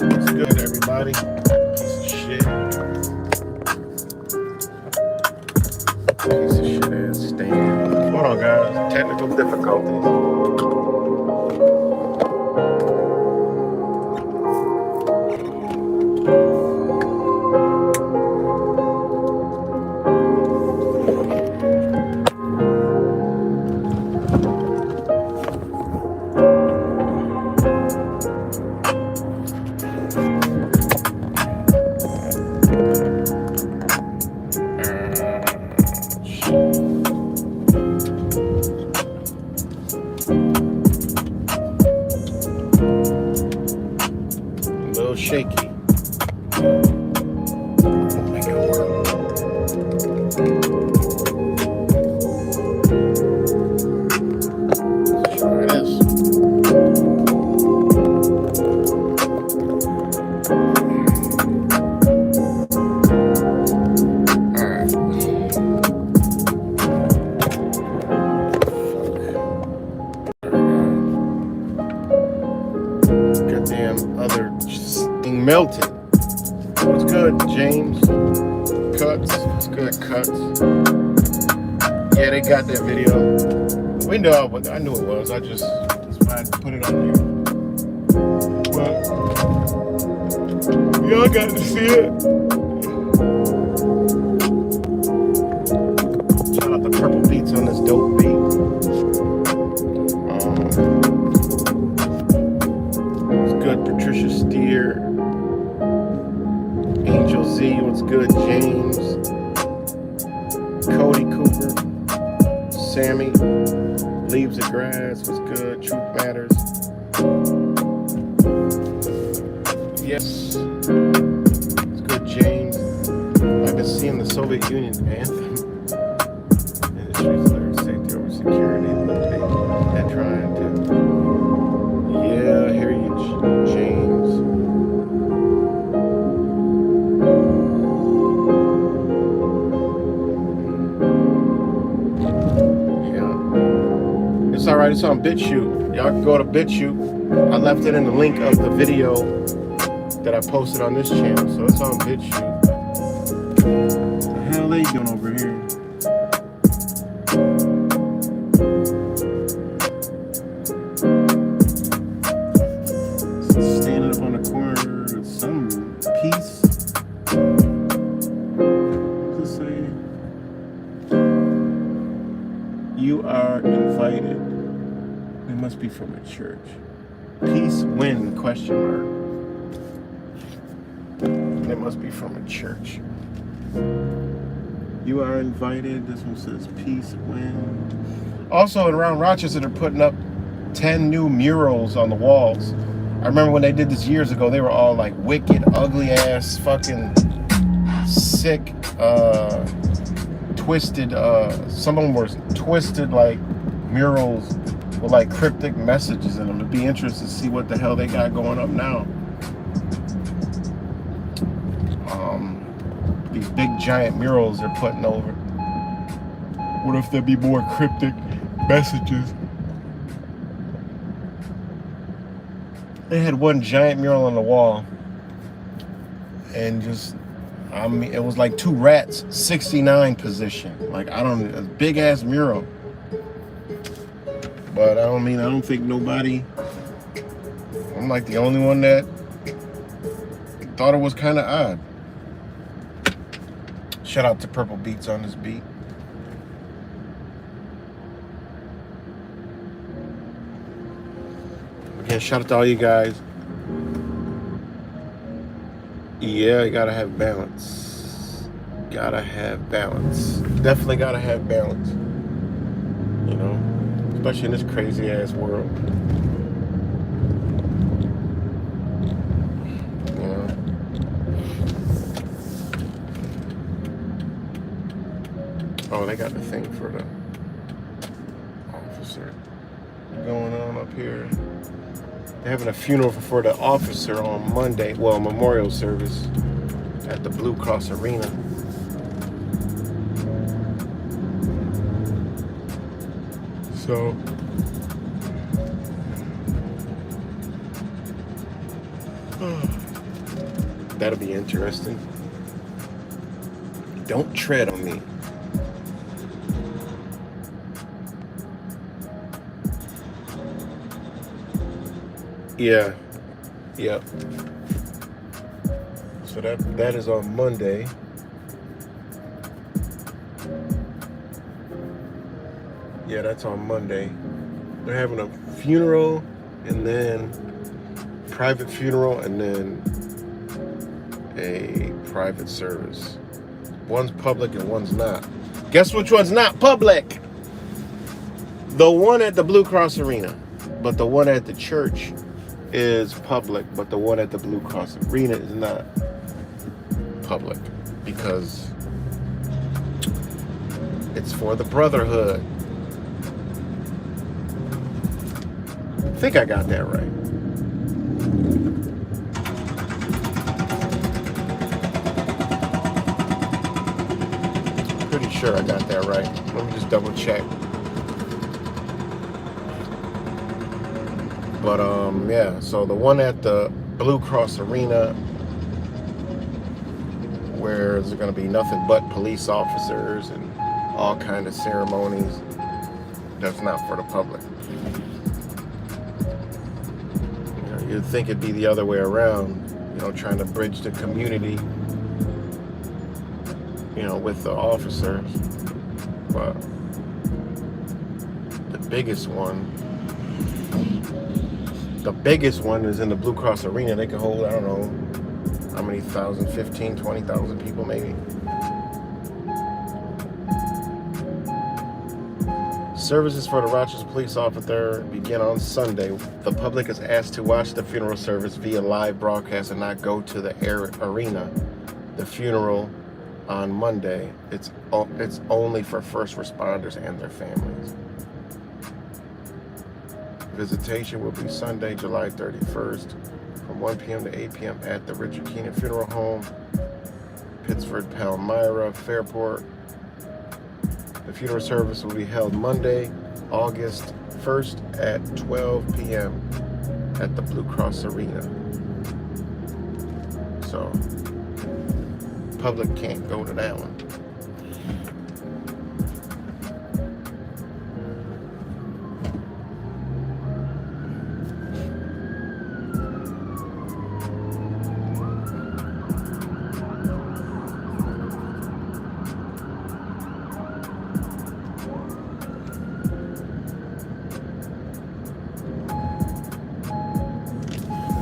What's good, everybody? Piece of shit. Piece of shit ass stand. Hold on, guys. Technical difficulties. A little shaky. Make it work. Try this. Goddamn other thing melted. What's good, James? Cuts. What's good, Cuts? Yeah, they got that video. We know, I knew it was. That's why I put it on here. But y'all got to see it. Shout out to Purple Beats on this dope beat. Good, Patricia Steer, Angel Z, what's good, James, Cody Cooper, Sammy, Leaves of Grass, what's good, Truth Matters, yes, what's good, James. I've been seeing the Soviet Union anthem in the streets, lyrics, safety over security, and trying to. Yeah, I hear you, James. Yeah. It's alright, it's on BitChute. Y'all can go to BitChute. I left it in the link of the video that I posted on this channel, so it's on BitChute. What the hell are they doing over here? Standing up on the corner with some piece. What does it say? You are invited. It must be from a church. Peace win, question mark. It must be from a church. You are invited. This one says peace win. Also, around Rochester, they're putting up 10 new murals on the walls. I remember when they did this years ago, they were all like wicked, ugly ass, fucking sick, twisted, some of them were twisted like murals with like cryptic messages in them. It'd be interesting to see what the hell they got going up now. These big giant murals they're putting over. What if there be more cryptic messages? They had one giant mural on the wall, and just, I mean, it was like two rats, 69 position. Like, I don't, a big ass mural. But I don't think nobody, I'm like the only one that thought it was kind of odd. Shout out to Purple Beats on this beat. Again, shout out to all you guys. Yeah, you gotta have balance. Gotta have balance. Definitely gotta have balance. You know, especially in this crazy ass world. You know. Oh, they got the thing for the officer going on up here. They're having a funeral for the officer on Monday. Well, memorial service at the Blue Cross Arena. So that'll be interesting. Don't tread on me. Yeah. Yep. So that is on Monday. Yeah, that's on Monday. They're having a funeral and then private funeral and then a private service. One's public and one's not. Guess which one's not public? The one at the Blue Cross Arena. But the one at the church is public, but the one at the Blue Cross Arena is not public because it's for the Brotherhood. I think I got that right. Pretty sure I got that right. Let me just double check. But yeah, so the one at the Blue Cross Arena, where there's going to be nothing but police officers and all kind of ceremonies, that's not for the public. You know, you'd think it'd be the other way around, you know, trying to bridge the community, you know, with the officers. But the biggest one is in the Blue Cross Arena. They can hold, I don't know, how many thousand, 15, 20,000 people maybe. Services for the Rochester police officer begin on Sunday. The public is asked to watch the funeral service via live broadcast and not go to the arena. The funeral on Monday, it's only for first responders and their families. Visitation will be Sunday, July 31st from 1 p.m. to 8 p.m. at the Richard Keenan Funeral Home, Pittsford, Palmyra, Fairport. The funeral service will be held Monday, August 1st at 12 p.m. at the Blue Cross Arena. So, public can't go to that one.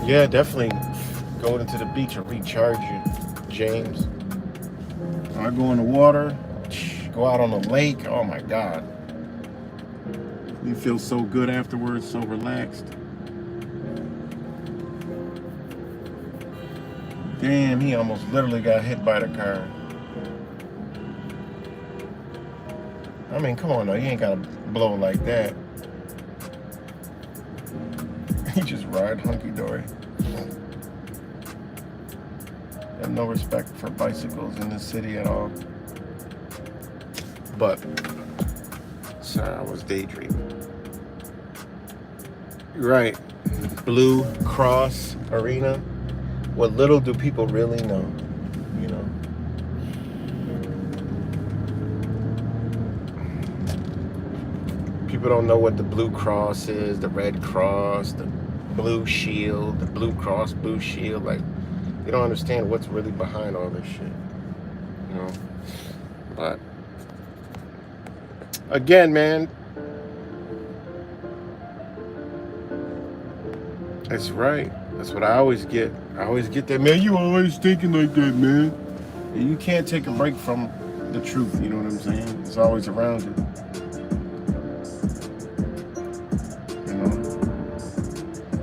Yeah, definitely go into the beach and recharge you, James. When I go in the water, go out on the lake, oh my God. You feel so good afterwards, so relaxed. Damn, he almost literally got hit by the car. I mean, come on now, you ain't gotta blow like that. He just ride hunky-dory. Have no respect for bicycles in this city at all. But, sorry, I was daydreaming. Right, Blue Cross Arena. What little do people really know, you know? People don't know what the Blue Cross is, the Red Cross, the Blue Shield, the Blue Cross, Blue Shield. Like, you don't understand what's really behind all this shit, you know? But, again, man, that's right. That's what I always get. I always get that, man, you always thinking like that, man. And you can't take a break from the truth, you know what I'm saying? It's always around you.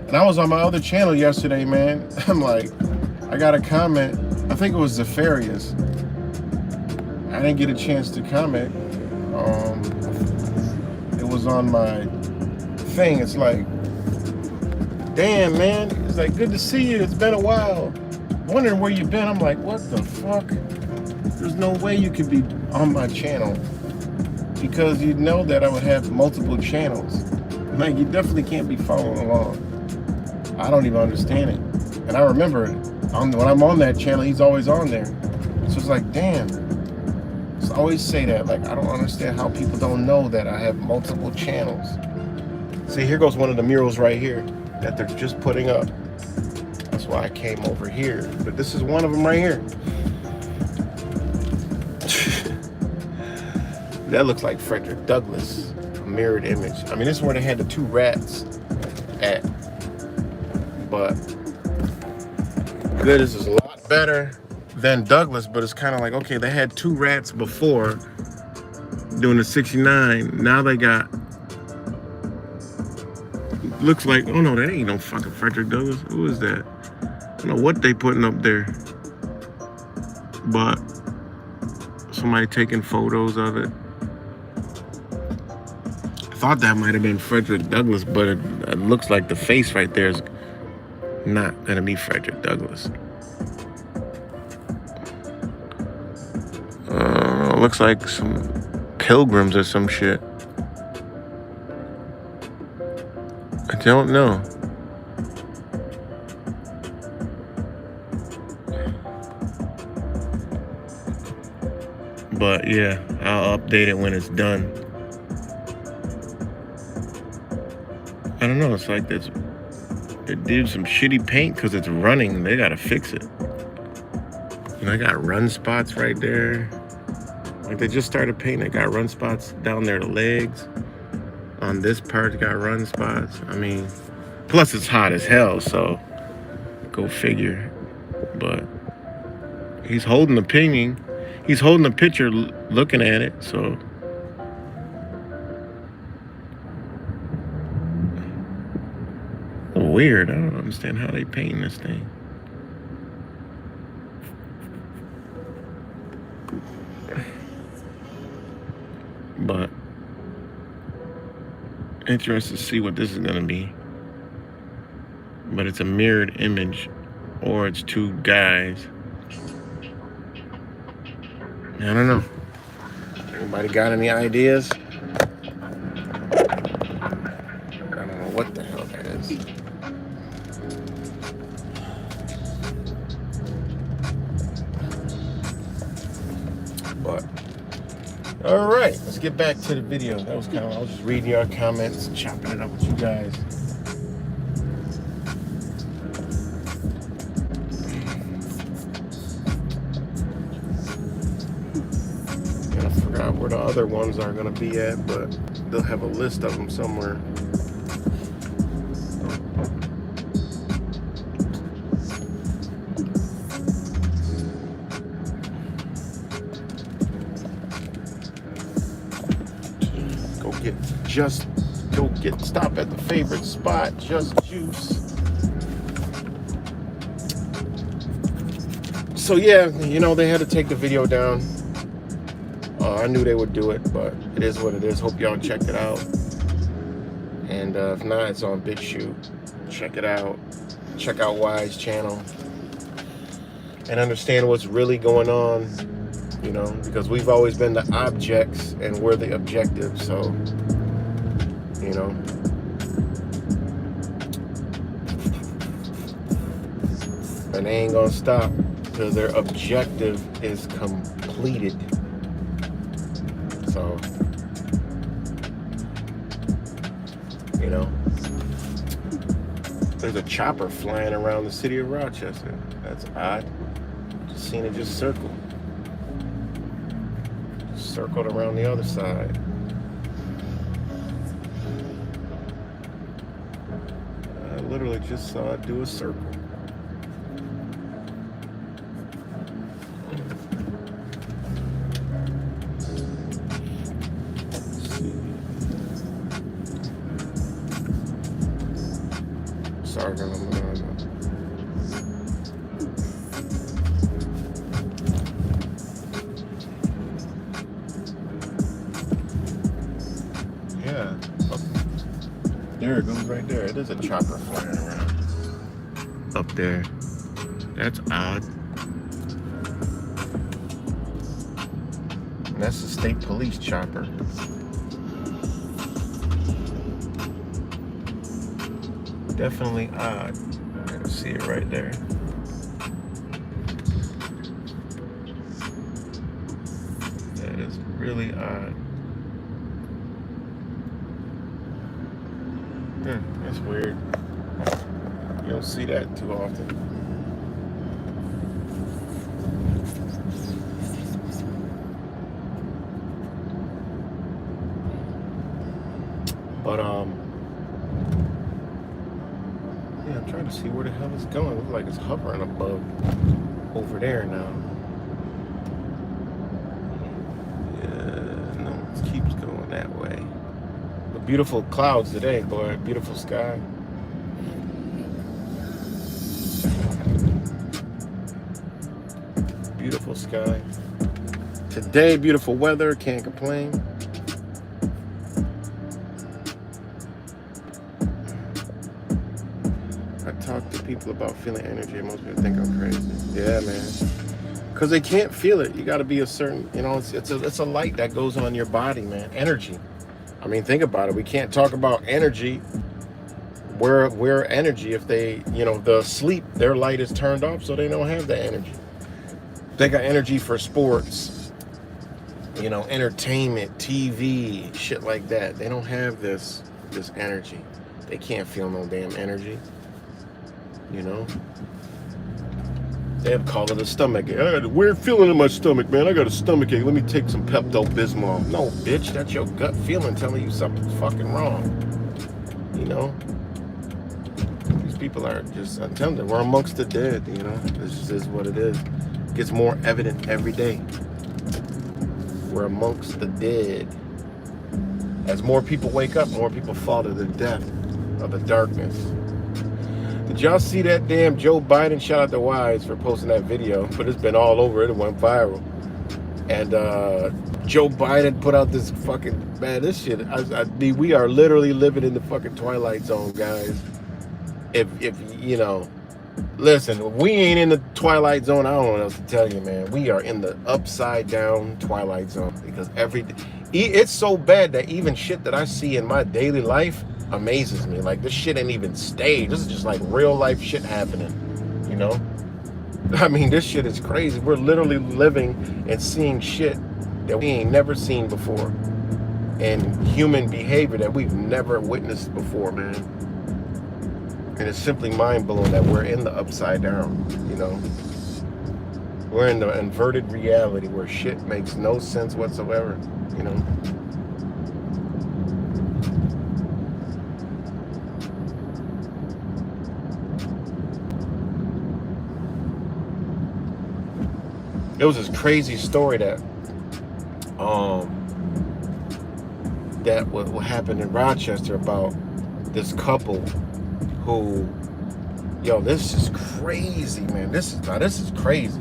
And I was on my other channel yesterday, man. I'm like, I got a comment. I think it was Zafarius. I didn't get a chance to comment. It was on my thing. It's like, damn, man. It's like, good to see you. It's been a while. Wondering where you've been. I'm like, what the fuck? There's no way you could be on my channel, because you know that I would have multiple channels. Like, you definitely can't be following along. I don't even understand it. And I remember when I'm on that channel, he's always on there. So it's like, damn. So I always say that. Like, I don't understand how people don't know that I have multiple channels. See, here goes one of the murals right here that they're just putting up. That's why I came over here. But this is one of them right here. That looks like Frederick Douglass, a mirrored image. I mean, this is where they had the 2 rats at. But this is a lot better than Douglas, but it's kind of like, okay, they had 2 rats before doing the 69. Now they got, looks like, oh no, that ain't no fucking Frederick Douglass. Who is that? I don't know what they putting up there. But somebody taking photos of it. I thought that might have been Frederick Douglass, but it looks like the face right there is not gonna be Frederick Douglass. Looks like some pilgrims or some shit. I don't know. But yeah, I'll update it when it's done. I don't know, it's like this. They did some shitty paint because it's running. They gotta fix it. And I got run spots right there. Like, they just started painting. They got run spots down their legs. On this part, they got run spots. I mean, plus it's hot as hell, so go figure. But he's holding the painting. He's holding the picture, looking at it, so. Weird. I don't understand how they paint this thing. But interested to see what this is gonna be. But it's a mirrored image, or it's 2 guys. I don't know. Anybody got any ideas? I don't know what the hell that is. But all right, let's get back to the video. That was I was just reading your comments, chopping it up with you guys. I forgot where the other ones are gonna be at, but they'll have a list of them somewhere. Stop at the favorite spot, Just Juice. So yeah, you know, they had to take the video down. I knew they would do it, but it is what it is. Hope y'all checked it out. And if not, it's on BitChute. Check it out. Check out Wise channel. And understand what's really going on, you know, because we've always been the objects and we're the objective, so, you know. And they ain't gonna stop because their objective is completed. So, you know, there's a chopper flying around the city of Rochester. That's odd. Just seen it just circle. Circled around the other side. I literally just saw it do a circle. Yeah. There it goes right there. It is a chopper flying around up there. That's odd. And that's the state police chopper. Definitely odd. I can see it right there. That is really odd. That's weird. You don't see that too often. But yeah, I'm trying to see where the hell it's going. It looks like it's hovering above over there now. Yeah, no, it keeps going that way. But beautiful clouds today, boy. Beautiful sky. Beautiful sky. Today, beautiful weather. Can't complain. Talk to people about feeling energy, and most people think I'm crazy. Yeah, man. Because they can't feel it. You got to be a certain, you know, it's a light that goes on your body, man. Energy. I mean, think about it. We can't talk about energy. Where energy if they, you know, the sleep, their light is turned off, so they don't have that energy. They got energy for sports, you know, entertainment, TV, shit like that. They don't have this energy. They can't feel no damn energy. You know, they have called it a stomach ache. I got a weird feeling in my stomach, man. I got a stomach ache. Let me take some Pepto-Bismol. No, bitch, that's your gut feeling telling you something's fucking wrong. You know, these people are just, I'm telling you, we're amongst the dead. You know, this just is what it is. It gets more evident every day. We're amongst the dead. As more people wake up, more people fall to the death of the darkness. Did y'all see that damn Joe Biden? Shout out to Wise for posting that video, but it's been all over. It went viral. And Joe Biden put out this fucking, man, this shit, I mean, we are literally living in the fucking Twilight Zone, guys. If you know, listen, if we ain't in the Twilight Zone, I don't know what else to tell you, man. We are in the upside down Twilight Zone, because it's so bad that even shit that I see in my daily life amazes me. Like, this shit ain't even staged. This is just like real life shit happening, you know? I mean, this shit is crazy. We're literally living and seeing shit that we ain't never seen before, and human behavior that we've never witnessed before, man. And it's simply mind-blowing that we're in the upside down, you know? We're in the inverted reality where shit makes no sense whatsoever, you know? It was this crazy story that what happened in Rochester about this couple who, yo, this is crazy, man. This is crazy.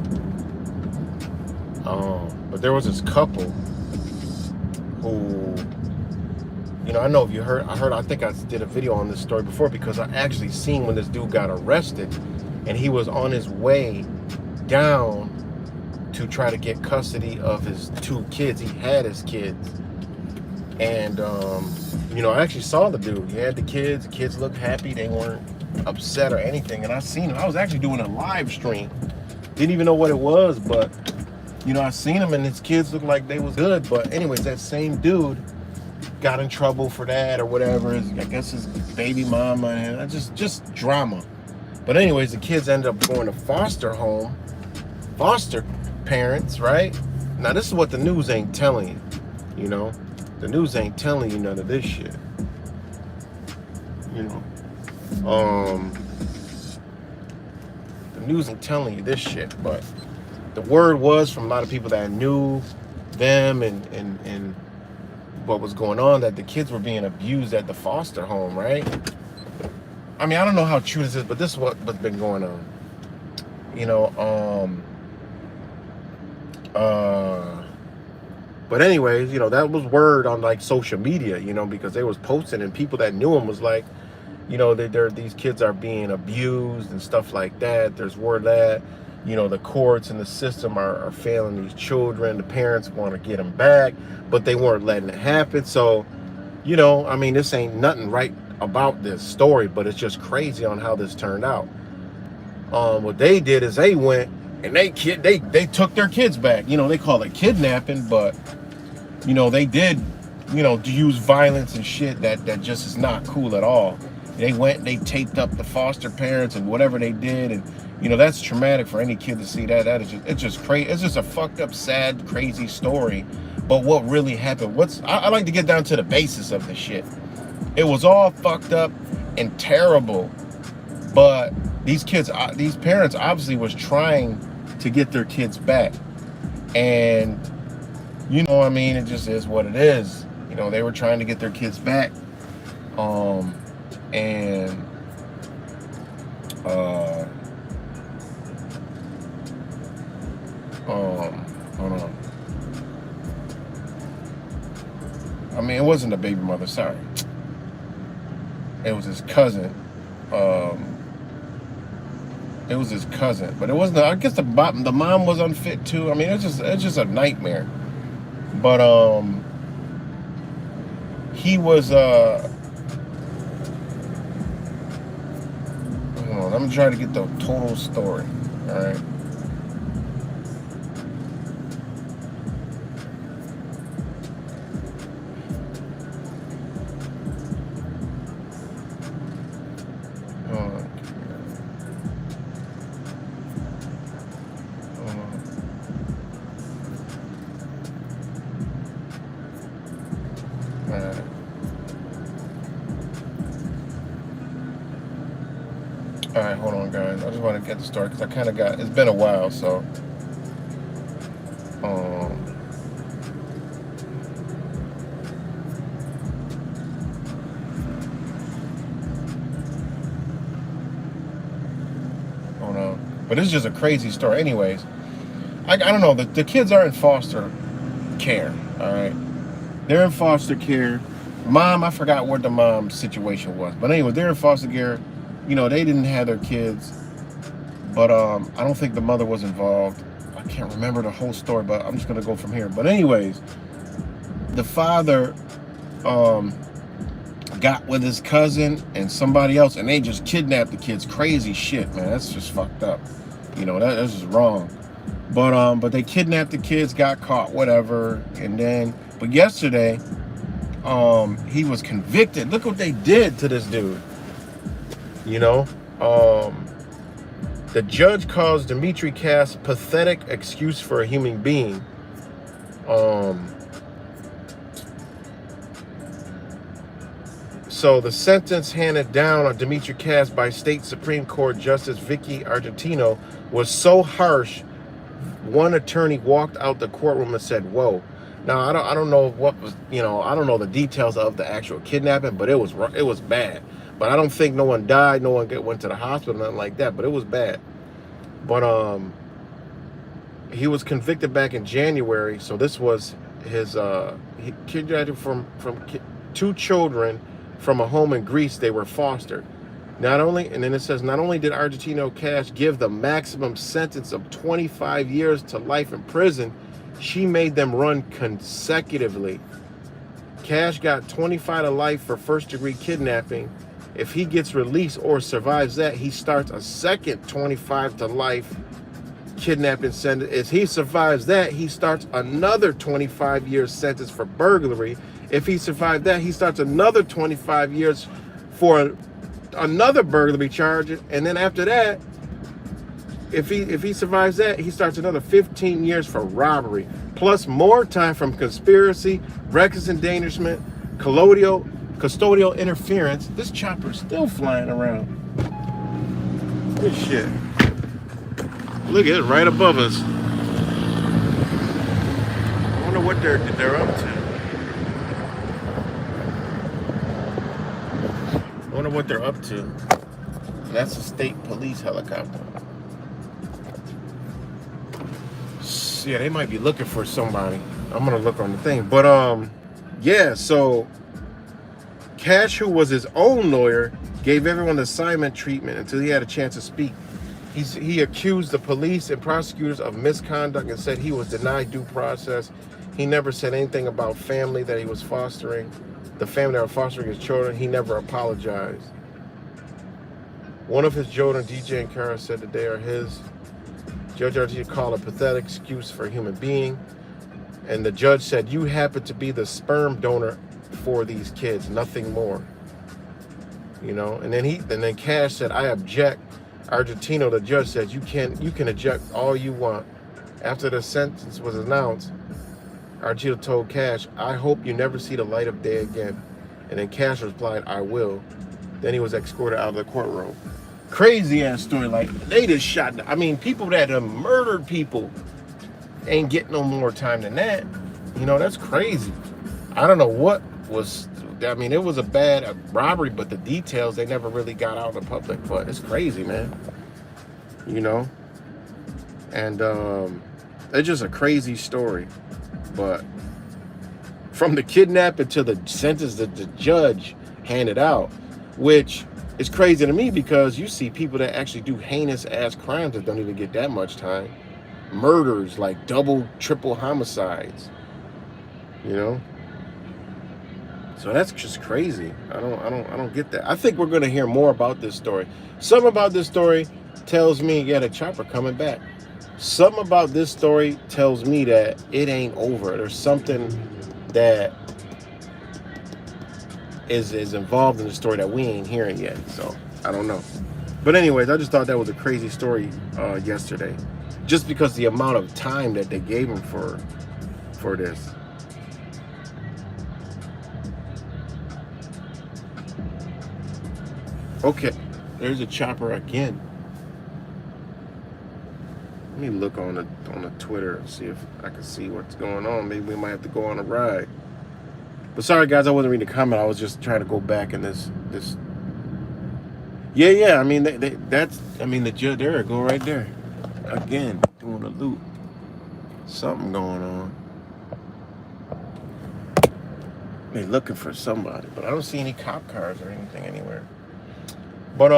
But there was this couple who, you know, I know if you heard, I think I did a video on this story before, because I actually seen when this dude got arrested, and he was on his way down to try to get custody of his 2 kids. He had his kids. And, you know, I actually saw the dude. He had the kids looked happy. They weren't upset or anything. And I seen him. I was actually doing a live stream. Didn't even know what it was, but, you know, I seen him and his kids looked like they was good. But anyways, that same dude got in trouble for that or whatever. I guess his baby mama, and just drama. But anyways, the kids ended up going to foster parents, right? Now, this is what the news ain't telling you, you know? The news ain't telling you none of this shit, you know? The news ain't telling you this shit, but the word was from a lot of people that knew them and what was going on, that the kids were being abused at the foster home, right? I mean, I don't know how true this is, but this is what's been going on. You know, But anyways, you know, that was word on like social media, you know, because they was posting and people that knew him was like, you know, these kids are being abused and stuff like that. There's word that, you know, the courts and the system are failing these children. The parents want to get them back, but they weren't letting it happen. So, you know, I mean, this ain't nothing right about this story, but it's just crazy on how this turned out. What they did is they went and they took their kids back. You know, they call it kidnapping, but you know, they did, you know, use violence and shit that just is not cool at all. They went and they taped up the foster parents and whatever they did, and you know, that's traumatic for any kid to see that. That is just, it's just crazy. It's just a fucked up, sad, crazy story. But what really happened? I like to get down to the basis of the shit. It was all fucked up and terrible, but these parents obviously was trying to get their kids back, and you know, I mean, it just is what it is. You know, they were trying to get their kids back, and hold on. I mean, it wasn't the baby mother. Sorry, it was his cousin. It was his cousin, but it wasn't. I guess the mom was unfit too. I mean, it's just a nightmare. But he was hold on, I'm trying to get the total story. All right. All right, hold on, guys. I just want to get the story because I kind of it's been a while, so. Hold on. But it's just a crazy story. Anyways, I don't know. The kids are in foster care, all right? They're in foster care. Mom, I forgot what the mom's situation was. But anyway, they're in foster care. You know, they didn't have their kids, but I don't think the mother was involved. I can't remember the whole story, but I'm just gonna go from here. But anyways, the father got with his cousin and somebody else, and they just kidnapped the kids. Crazy shit, man. That's just fucked up. You know, that's just wrong. But they kidnapped the kids, got caught, whatever, and then. But yesterday, he was convicted. Look what they did to this dude. You know, the judge calls Dimitri Kass pathetic excuse for a human being. So the sentence handed down on Dimitri Kass by State Supreme Court Justice Vicky Argentino was so harsh, one attorney walked out the courtroom and said, "Whoa." Now I don't know what was, you know, I don't know the details of the actual kidnapping, but it was bad. But I don't think no one died, no one went to the hospital, nothing like that. But it was bad. But he was convicted back in January. So this was his he kidnapped from 2 children from a home in Greece. They were fostered. Not only, and then it says, not only did Argentino Kass give the maximum sentence of 25 years to life in prison, she made them run consecutively. Kass got 25 to life for first-degree kidnapping. If he gets released or survives that, he starts a second 25 to life kidnapping sentence. If he survives that, he starts another 25 year sentence for burglary. If he survives that, he starts another 25 years for another burglary charge. And then after that, if he survives that, he starts another 15 years for robbery, plus more time from conspiracy, reckless endangerment, custodial interference. This chopper's still flying around. Good shit. Look at it right above us. I wonder what they're up to. I wonder what they're up to. That's a state police helicopter. Yeah, they might be looking for somebody. I'm gonna look on the thing. But yeah. So Cash, who was his own lawyer, gave everyone assignment treatment until he had a chance to speak. He accused the police and prosecutors of misconduct and said he was denied due process. He never said anything about family that he was fostering, the family that were fostering his children. He never apologized. One of his children, DJ and Kara, said that they are his. Judge Artia called a pathetic excuse for a human being. And the judge said, you happen to be the sperm donor for these kids, nothing more. You know, and then Cash said, I object. Argentino, the judge, said, you can object all you want. After the sentence was announced, Argentino told Cash, I hope you never see the light of day again. And then Cash replied, I will. Then he was escorted out of the courtroom. Crazy ass story. Like, they just shot, I mean, people that have murdered people ain't getting no more time than that. You know, that's crazy. I don't know what was, I mean, it was a bad robbery, but the details, they never really got out in the public. But it's crazy, man. You know? And it's just a crazy story. But from the kidnapping to the sentence that the judge handed out, which is crazy to me because you see people that actually do heinous ass crimes that don't even get that much time. Murders, like double, triple homicides. You know? So that's just crazy. I don't get that. I think we're gonna hear more about this story. Something about this story tells me, yeah, the chopper coming back. Something about this story tells me that it ain't over. There's something that is involved in the story that we ain't hearing yet. So I don't know. But anyways, I just thought that was a crazy story yesterday, just because the amount of time that they gave him for this. Okay, there's a chopper again. Let me look on the Twitter and see if I can see what's going on. Maybe we might have to go on a ride. But sorry guys, I wasn't reading the comment. I was just trying to go back in this. Yeah. I mean the judge there, go right there. Again, doing a loop. Something going on. They're looking for somebody, but I don't see any cop cars or anything anywhere. But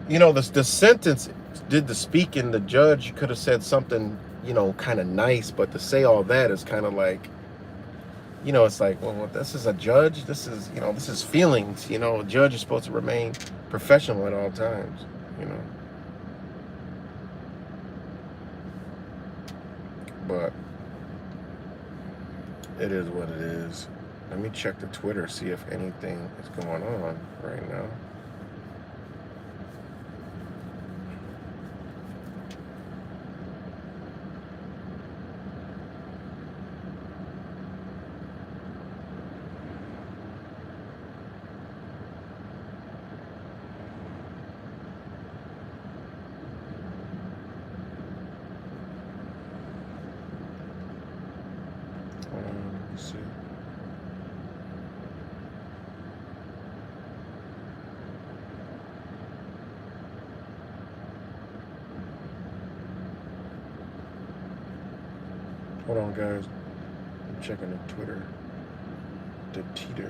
you know, the sentence did the speaking. The judge could have said something, you know, kind of nice, but to say all that is kind of like, you know, it's like, well, this is a judge. This is, you know, this is feelings. You know, a judge is supposed to remain professional at all times. You know, but it is what it is. Let me check the Twitter, see if anything is going on right now. Let's see. Hold on, guys. I'm checking the Twitter. The tweeter.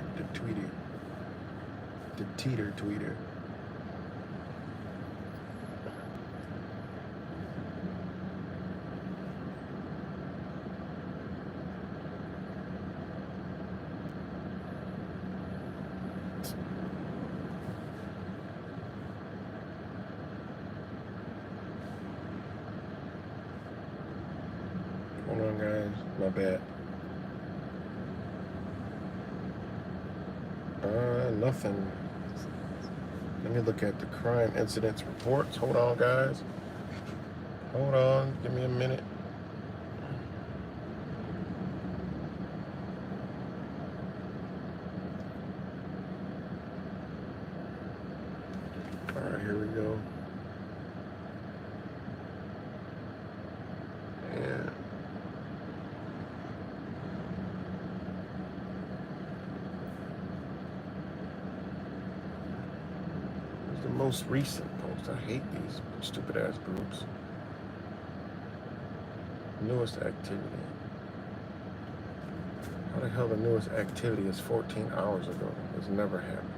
Hold on, guys. My bad. Nothing. Let me look at the crime incidents reports. Hold on, guys. Hold on. Give me a minute. All right, here we go. And here's the most recent post. I hate these stupid ass groups. Newest activity. How the hell the newest activity is 14 hours ago? It's never happened.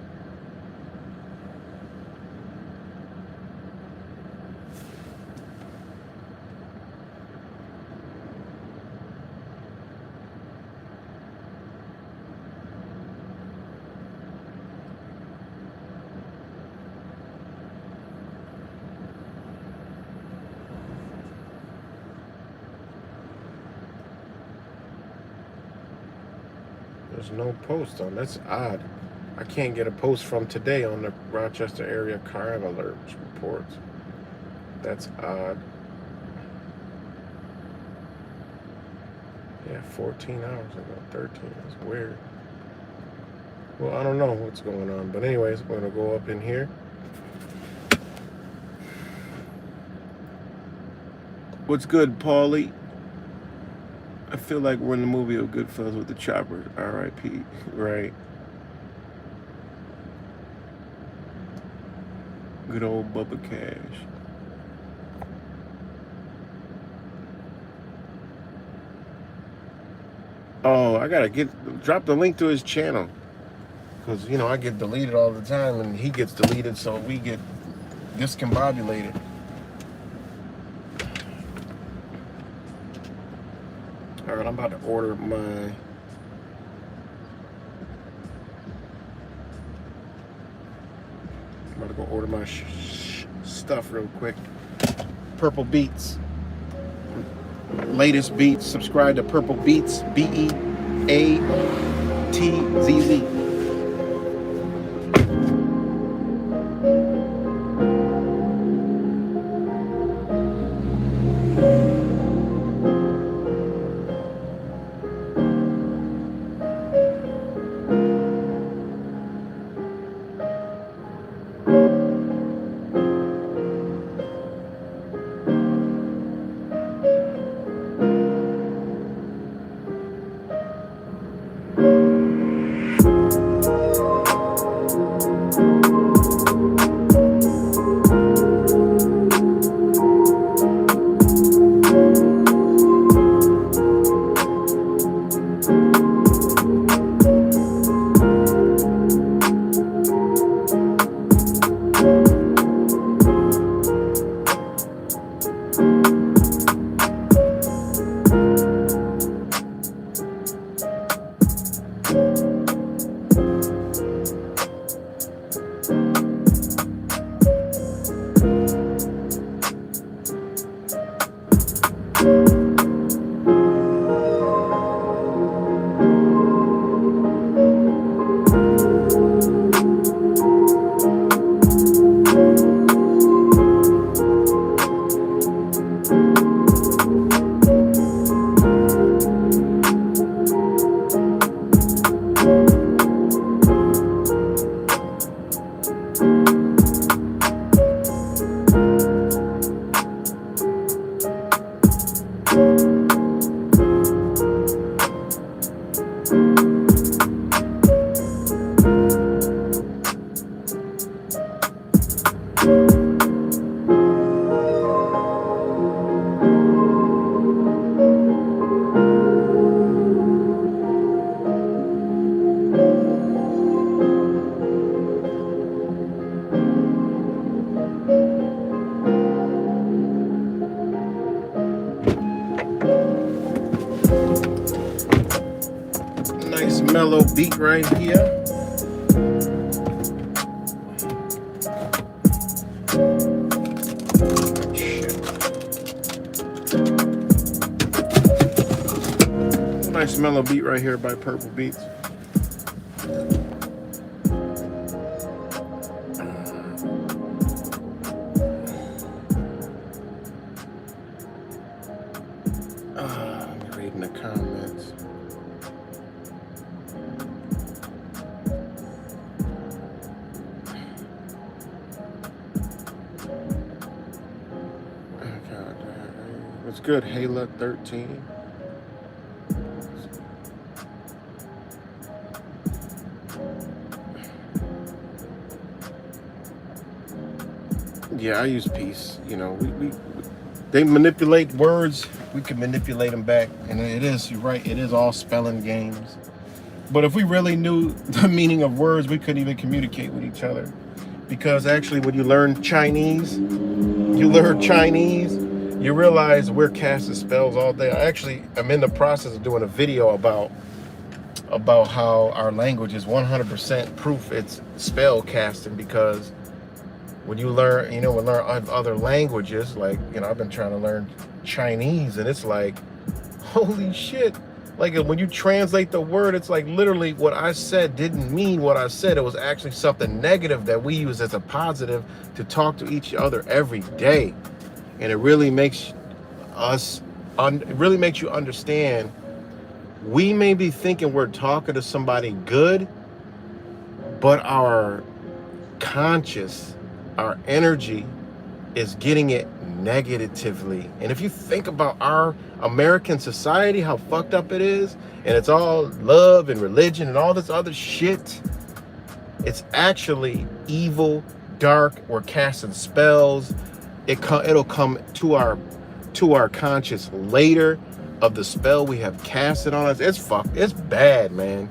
There's no post on. That's odd. I can't get a post from today on the Rochester area crime alerts reports. That's odd. Yeah, 14 hours ago, 13. That's weird. Well, I don't know what's going on, but anyways, we're gonna go up in here. What's good, Paulie? I feel like we're in the movie of Goodfellas with the chopper. R.I.P. Right. Good old Bubba Cash. Oh, I gotta drop the link to his channel. Because, you know, I get deleted all the time and he gets deleted, so we get discombobulated. All right, I'm about to order my... I'm about to go order my stuff real quick. Purple Beats. Latest beats. Subscribe to Purple Beats. B-E-A-T-Z-Z. Mellow beat right here. Nice mellow beat right here by Purple Beats. I'm reading the comments. What's good, Halo 13? Yeah, I use peace. You know, they manipulate words. We can manipulate them back, and it is. You're right. It is all spelling games. But if we really knew the meaning of words, we couldn't even communicate with each other. Because actually, when you learn Chinese, you realize we're casting spells all day. I'm in the process of doing a video about how our language is 100% proof it's spell casting, because when you learn, other languages, like, I've been trying to learn Chinese, and it's like, holy shit. Like, when you translate the word, it's like literally what I said didn't mean what I said. It was actually something negative that we use as a positive to talk to each other every day. And it really makes you understand, we may be thinking we're talking to somebody good, but our conscious, our energy is getting it negatively. And if you think about our American society, how fucked up it is, and it's all love and religion and all this other shit, it's actually evil, dark. We're casting spells. It'll come to our conscious later of the spell we have casted on us. It's bad, man.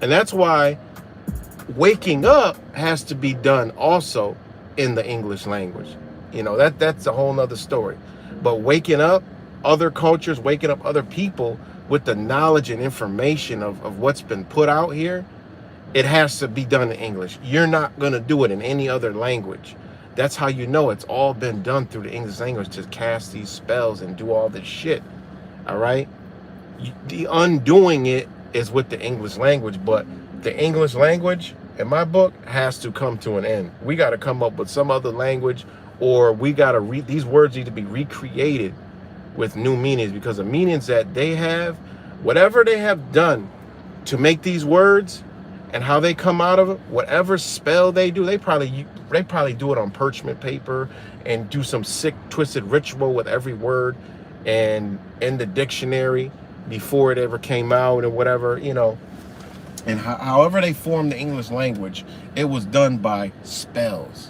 And that's why waking up has to be done also in the English language. That's a whole nother story. But waking up other cultures, waking up other people with the knowledge and information of what's been put out here, it has to be done in English. You're not going to do it in any other language. That's how you know it's all been done through the English language, to cast these spells and do all this shit. All right? The undoing it is with the English language, but the English language, in my book, has to come to an end. We got to come up with some other language, or we got to these words need to be recreated with new meanings, because the meanings that they have, whatever they have done to make these words and how they come out of it, whatever spell they do, they probably do it on parchment paper and do some sick, twisted ritual with every word and in the dictionary before it ever came out and whatever, And however they formed the English language, it was done by spells.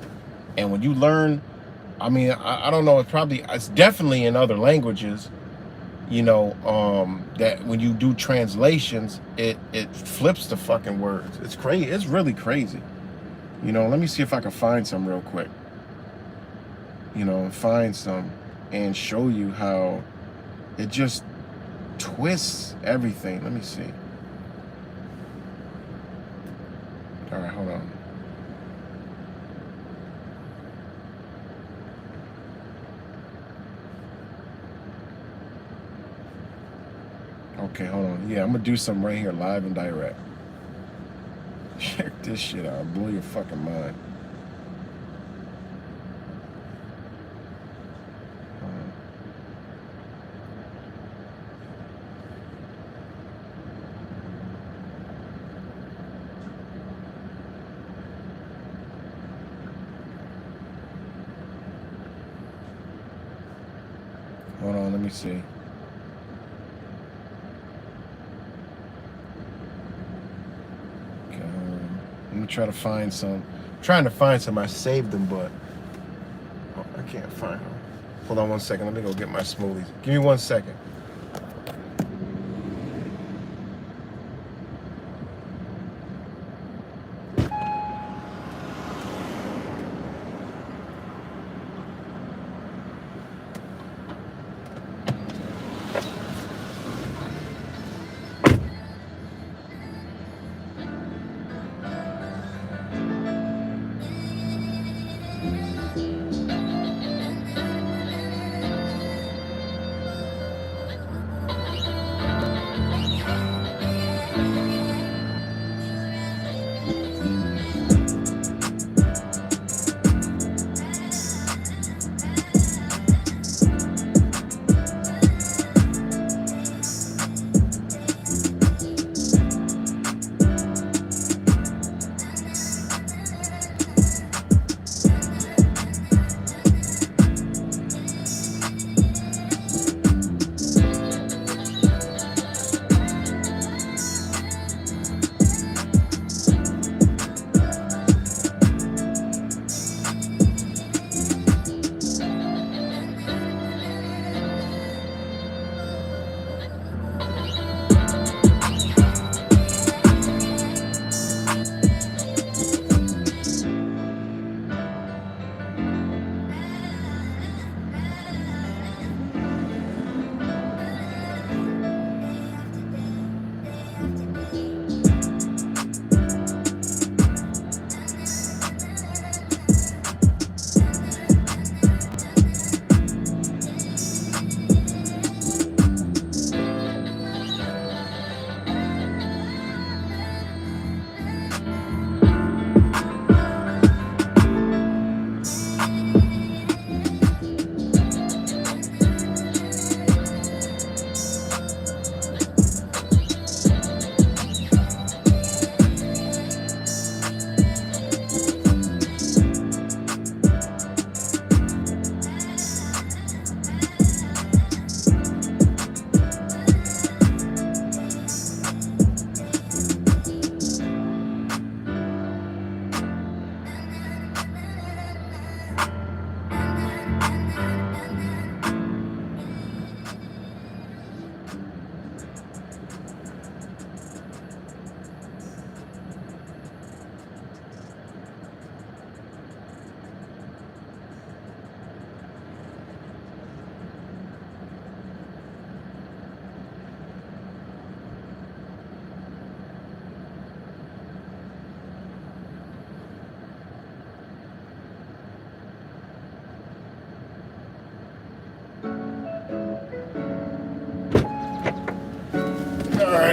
And when you learn, I don't know, it's definitely in other languages, that when you do translations, it flips the fucking words. It's crazy. It's really crazy. Let me see if I can find some real quick. Find some and show you how it just twists everything. Let me see. All right, hold on. Okay, hold on. Yeah, I'm gonna do something right here, live and direct. Check this shit out. I'll blow your fucking mind. Hold on, let me see. Let me try to find some. I'm trying to find some. I saved them, but I can't find them. Hold on one second. Let me go get my smoothies. Give me 1 second.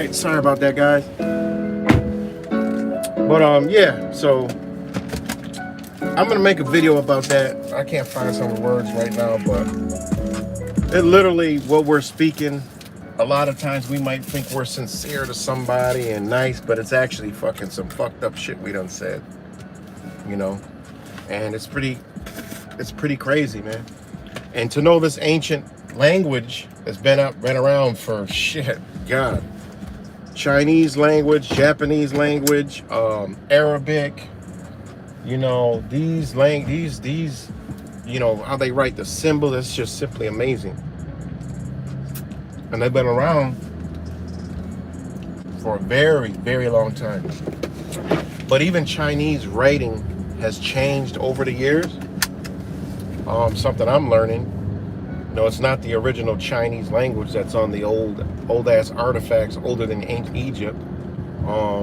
right, sorry about that, guys. But yeah, so I'm gonna make a video about that. I can't find some words right now, but it literally what we're speaking. A lot of times we might think we're sincere to somebody and nice, but it's actually fucking some fucked up shit we done said, you know. And it's pretty crazy, man. And to know this ancient language has been around for shit, God. Chinese language, Japanese language, Arabic, you know, these, you know, how they write the symbol, it's just simply amazing. And they've been around for a very, very long time. But even Chinese writing has changed over the years. Something I'm learning. No, it's not the original Chinese language that's on the old ass artifacts older than ancient Egypt.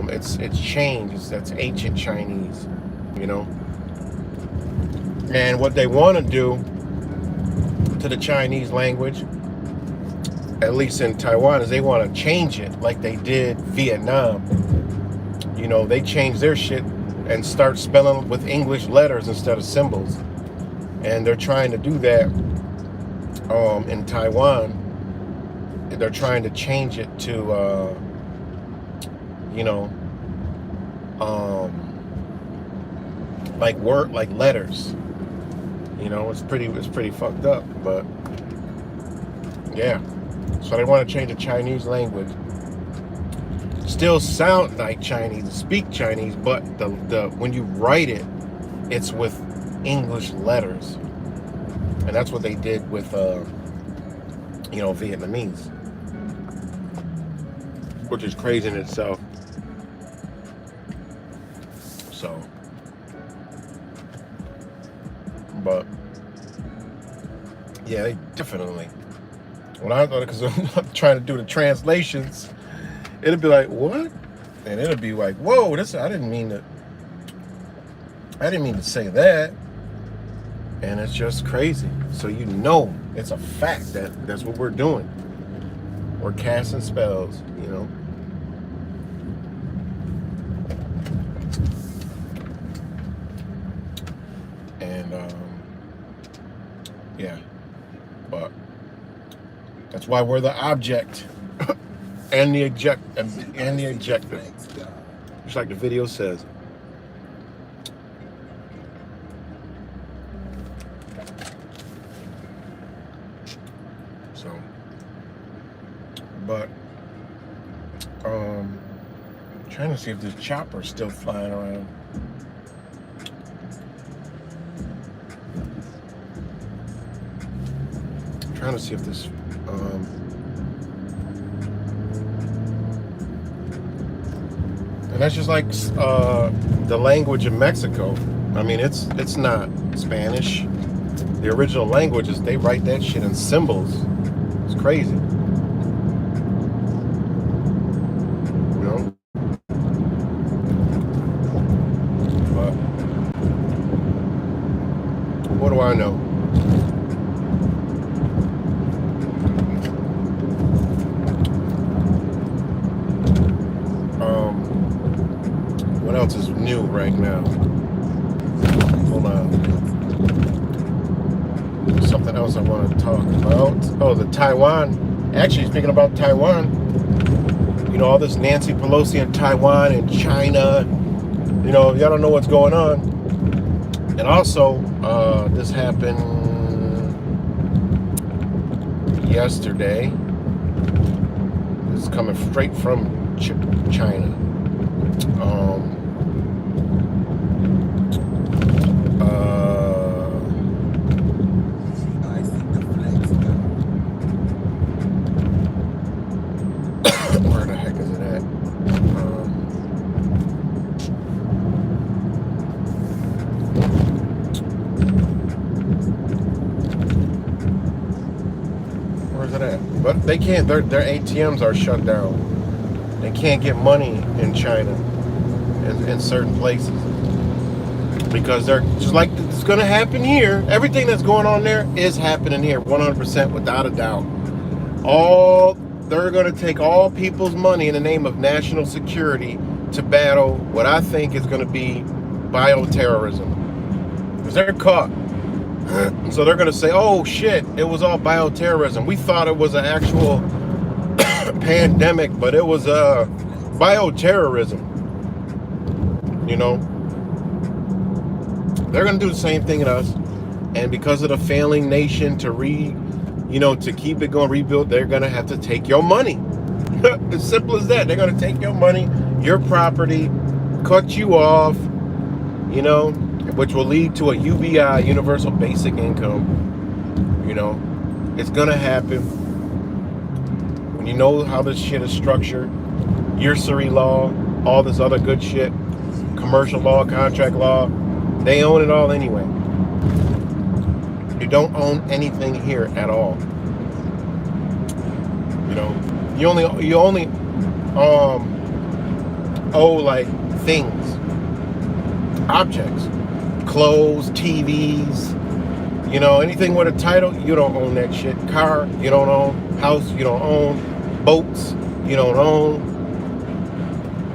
It's changed. That's ancient Chinese, you know. And what they want to do to the Chinese language, at least in Taiwan, is they want to change it like they did Vietnam. You know, they change their shit and start spelling with English letters instead of symbols. And they're trying to do that in Taiwan. They're trying to change it to, you know, like letters. You know, it's pretty fucked up, but yeah. So they want to change the Chinese language. Still sound like Chinese, speak Chinese, but the when you write it, it's with English letters. And that's what they did with you know, Vietnamese. Which is crazy in itself. So, but yeah, they definitely. When I thought, because I'm trying to do the translations, it'd be like, what? And it'd be like, whoa, I didn't mean to say that. And it's just crazy. So you know, it's a fact that that's what we're doing. We're casting spells, you know. And yeah, but that's why we're the object and the objective. Just like the video says. So, but trying to see if this chopper's still flying around. Trying to see if this and that's just like the language of Mexico. I mean, it's not Spanish. The original language is, they write that shit in symbols. It's crazy. You know? But what do I know? What else is new right now? Hold on. Something else I want to talk about. Oh, the Taiwan. Actually, speaking about Taiwan, you know, all this Nancy Pelosi in Taiwan and China. You know, y'all don't know what's going on. And also, this happened yesterday. This is coming straight from China. Where the heck is it at? Where's it at? But they can't. Their ATMs are shut down. They can't get money in China, in certain places, because they're just like, it's going to happen here. Everything that's going on there is happening here, 100%, without a doubt. All they're going to take all people's money in the name of national security to battle what I think is going to be bioterrorism. Because they're caught. So they're going to say, oh shit, it was all bioterrorism. We thought it was an actual pandemic, but it was bioterrorism. You know, they're going to do the same thing to us. And because of the failing nation to to keep it going, rebuild, they're going to have to take your money. As simple as that. They're going to take your money, your property, cut you off, which will lead to a UBI, Universal Basic Income. It's going to happen. When you know how this shit is structured, usury law, all this other good shit, commercial law, contract law, they own it all anyway. You don't own anything here at all. You only owe like things, objects, clothes, TVs, anything with a title. You don't own that shit. Car, you don't own. House, you don't own. Boats, you don't own.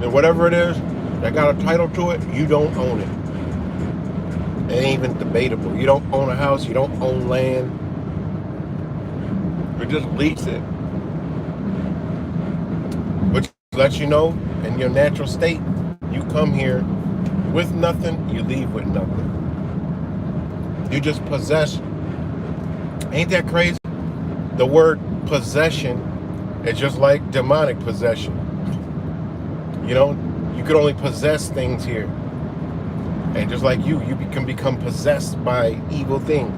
And whatever it is that got a title to it, you don't own it. It ain't even debatable. You don't own a house. You don't own land. You just lease it. Which lets you know, in your natural state, you come here with nothing, you leave with nothing. You just possess. Ain't that crazy? The word possession is just like demonic possession. You could only possess things here. And just like you can become possessed by evil things.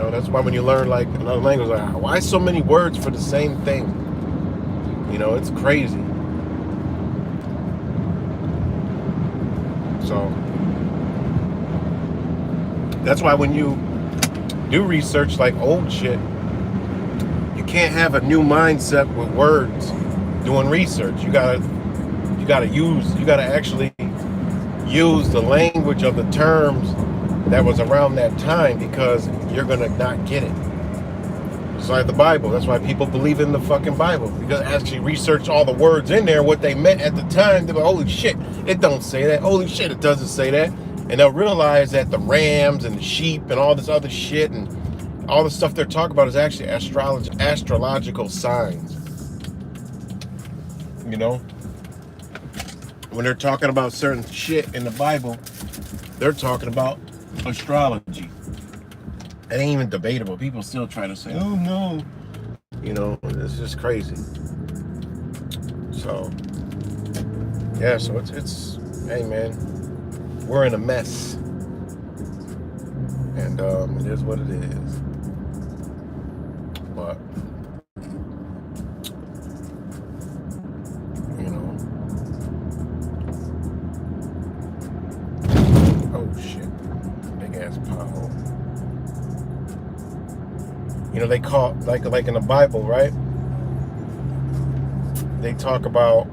That's why when you learn like another language, like, why so many words for the same thing? It's crazy. So that's why when you do research like old shit, you can't have a new mindset with words doing research. You gotta actually use the language of the terms that was around that time, because you're gonna not get it. It's like the Bible. That's why people believe in the fucking Bible, because actually research all the words in there, what they meant at the time. They're like, holy shit, it don't say that. Holy shit, it doesn't say that. And they'll realize that the rams and the sheep and all this other shit and all the stuff they're talking about is actually astrological signs. When they're talking about certain shit in the Bible, they're talking about astrology. It ain't even debatable. People still try to say, oh no. It's just crazy. So, yeah, so it's hey man, we're in a mess. And it is what it is. But oh shit. Big ass pothole. They call like in the Bible, right? They talk about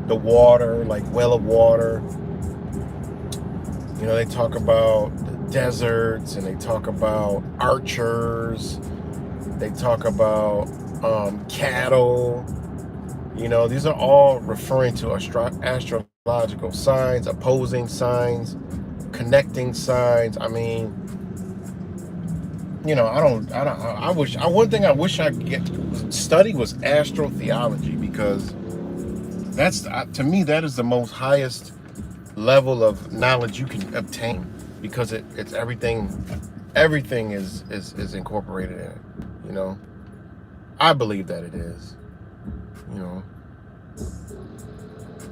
the water, like well of water. They talk about the deserts, and they talk about archers. They talk about cattle. These are all referring to astrological signs, opposing signs, connecting signs. I mean, one thing I wish I could get study was astrotheology, because that's, to me, that is the most highest level of knowledge you can obtain, because it's everything is incorporated in it. I believe that it is.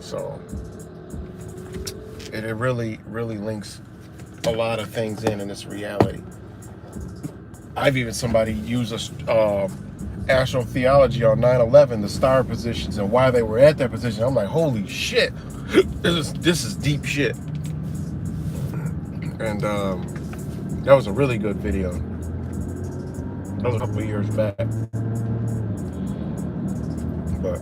So it really links a lot of things in this reality. I've even somebody use astrotheology on 9/11, the star positions and why they were at that position. I'm like, holy shit, this is deep shit. And that was a really good video. That was a couple of years back. But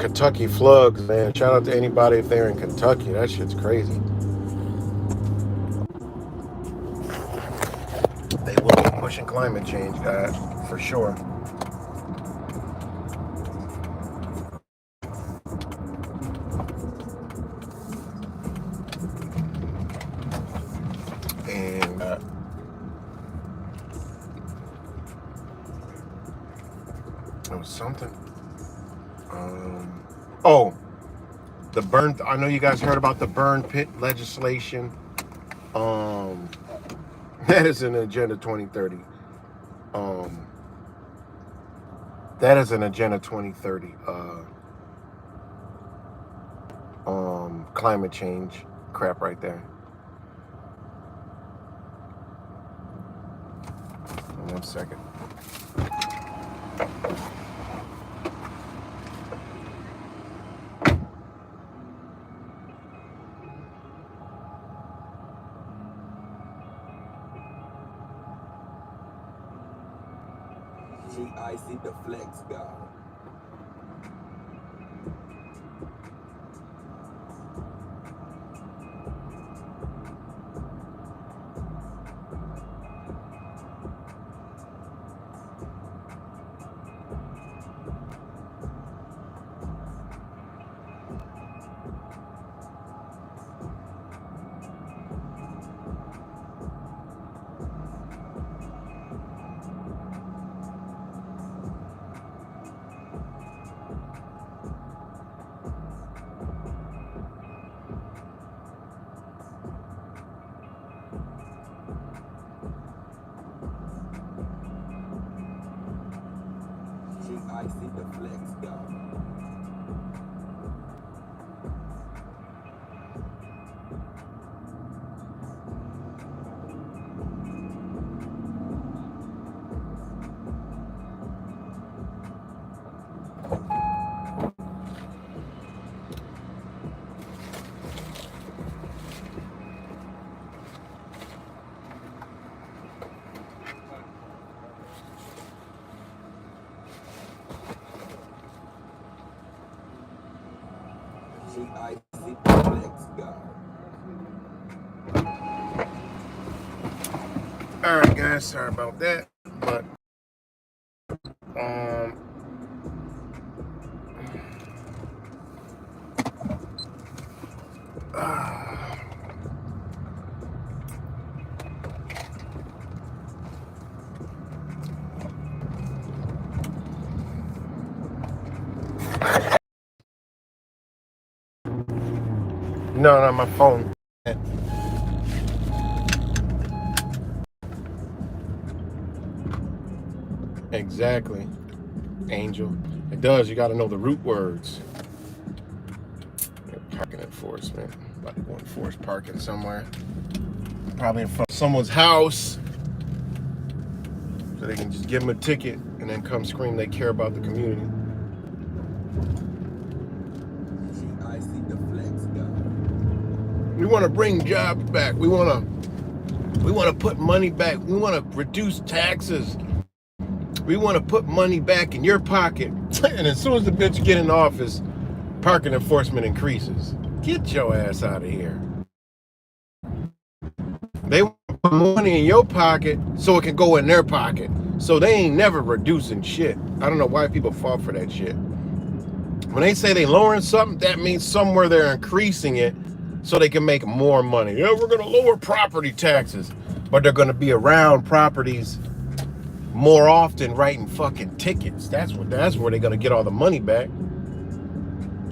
Kentucky floods, man. Shout out to anybody if they're in Kentucky. That shit's crazy. They will be pushing climate change, guys, for sure. And there was something. Oh, the burn. I know you guys heard about the burn pit legislation. That is an Agenda 2030. That is an Agenda 2030. Climate change crap right there. One second. GIC the Flex God. GIC the Flex God. GIC the Flex God. All right, guys. Sorry about that, but no, my phone. Exactly, Angel. It does. You got to know the root words. Parking enforcement. About to go enforce parking somewhere. Probably in front of someone's house. So they can just give them a ticket and then come scream they care about the community. GIC the Flex God. We want to bring jobs back. We want to put money back. We want to reduce taxes. We want to put money back in your pocket. And as soon as the bitch get in office, parking enforcement increases. Get your ass out of here. They want to put money in your pocket so it can go in their pocket. So they ain't never reducing shit. I don't know why people fall for that shit. When they say they lowering something, that means somewhere they're increasing it so they can make more money. Yeah, we're going to lower property taxes. But they're going to be around properties more often writing fucking tickets. That's where they're going to get all the money back.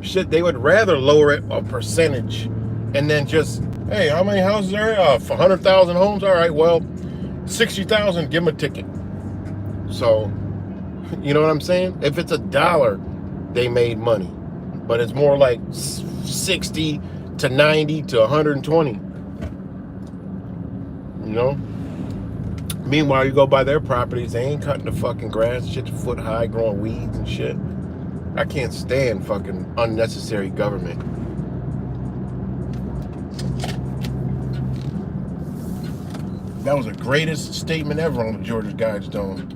Shit, they would rather lower it a percentage and then just, hey, how many houses are there? 100,000 homes? All right, well, 60,000, give them a ticket. So, you know what I'm saying? If it's $1, they made money. But it's more like 60 to 90 to 120. You know? Meanwhile, you go by their properties, they ain't cutting the fucking grass, shit's foot high, growing weeds and shit. I can't stand fucking unnecessary government. That was the greatest statement ever on the Georgia Guidestones.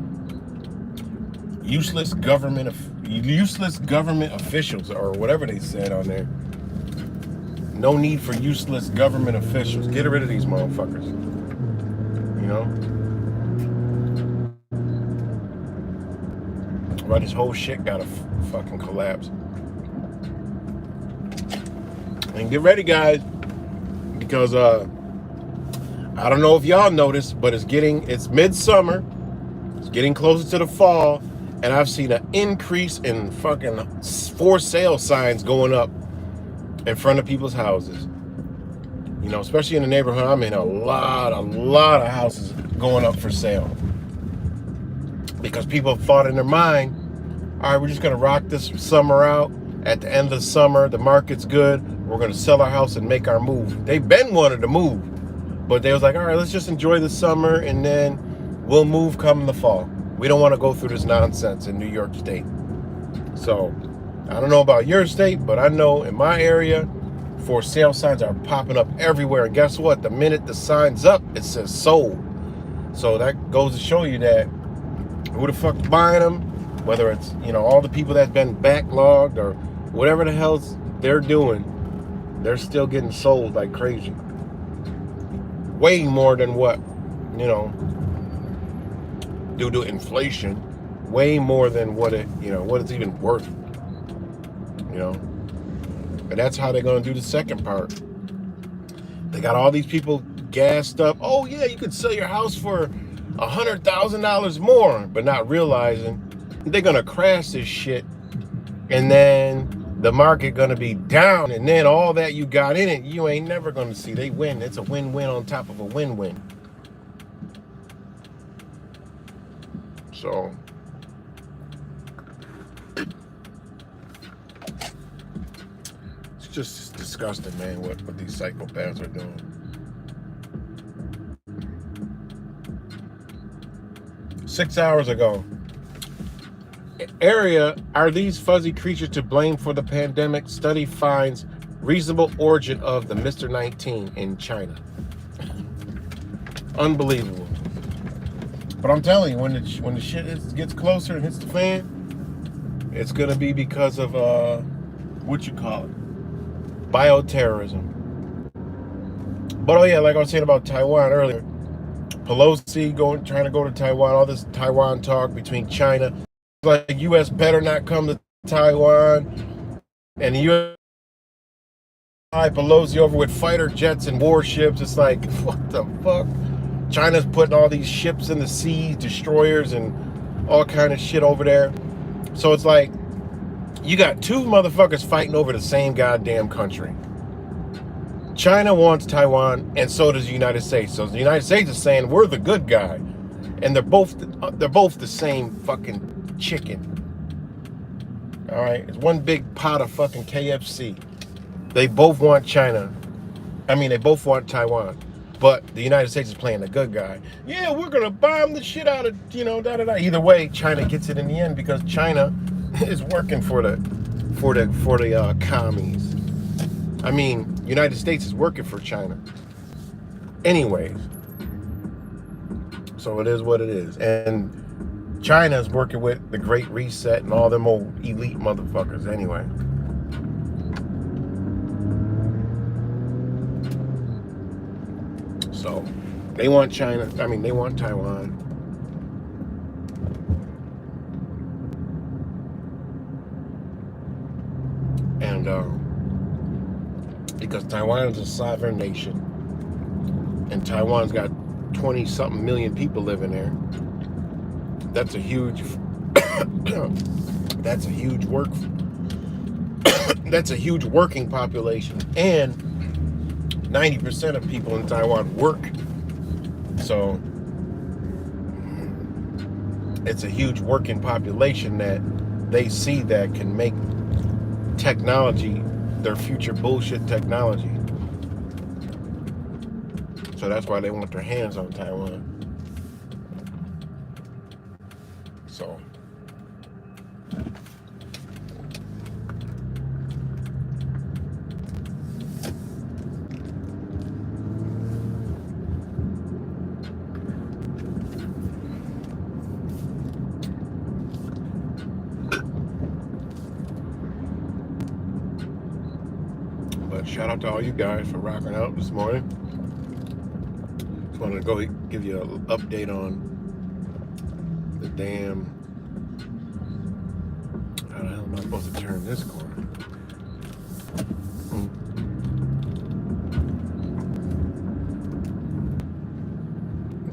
Useless government useless government officials or whatever they said on there. No need for useless government officials. Get rid of these motherfuckers. You know? Why this whole shit gotta fucking collapse. And get ready, guys, because I don't know if y'all noticed, but it's midsummer, it's getting closer to the fall, and I've seen an increase in fucking for sale signs going up in front of people's houses. You know, especially in the neighborhood I'm in, a lot of houses going up for sale. Because people have thought in their mind, all right, we're just gonna rock this summer out. At the end of the summer, the market's good. We're gonna sell our house and make our move. They've been wanting to move, but they was like, all right, let's just enjoy the summer and then we'll move come the fall. We don't want to go through this nonsense in New York State. So I don't know about your state, but I know in my area, for sale signs are popping up everywhere. And guess what? The minute the sign's up, it says sold. So that goes to show you that who the fuck's buying them, whether it's, you know, all the people that's been backlogged or whatever the hell they're doing, they're still getting sold like crazy. Way more than what, you know, due to inflation, way more than what it's even worth. You know, and that's how they're gonna do the second part. They got all these people gassed up. Oh yeah, you could sell your house for $100,000 more, but not realizing they're gonna crash this shit, and then the market gonna be down, and then all that you got in it, you ain't never gonna see. They win. It's a win-win on top of a win-win. So it's just disgusting, man, what these psychopaths are doing. Six hours ago, are these fuzzy creatures to blame for the pandemic? Study finds reasonable origin of the Mr. 19 in China. Unbelievable. But I'm telling you, when the shit gets closer and hits the fan, it's gonna be because of bioterrorism. But oh yeah, like I was saying about Taiwan earlier, Pelosi trying to go to Taiwan, all this Taiwan talk between China. Like the U.S. better not come to Taiwan, and the U.S. Pelosi over with fighter jets and warships. It's like, what the fuck? China's putting all these ships in the sea, destroyers and all kind of shit over there. So it's like, you got two motherfuckers fighting over the same goddamn country. China wants Taiwan, and so does the United States. So the United States is saying we're the good guy, and they're both the same fucking chicken. All right, it's one big pot of fucking KFC. They both want China. I mean, they both want Taiwan, but the United States is playing the good guy. Yeah, we're gonna bomb the shit out of, you know, da da da. Either way, China gets it in the end because China is working for the commies. I mean, United States is working for China. Anyways, so it is what it is, and China's working with the Great Reset and all them old elite motherfuckers anyway. So they want China, I mean, they want Taiwan. And because Taiwan is a sovereign nation, and Taiwan's got 20-something million people living there. That's a huge that's a huge working population, and 90% of people in Taiwan work. So it's a huge working population that they see that can make technology their future bullshit technology. So that's why they want their hands on Taiwan. So out to all you guys for rocking out this morning. Just wanted to go give you an update on the damn. How the hell am I supposed to turn this corner?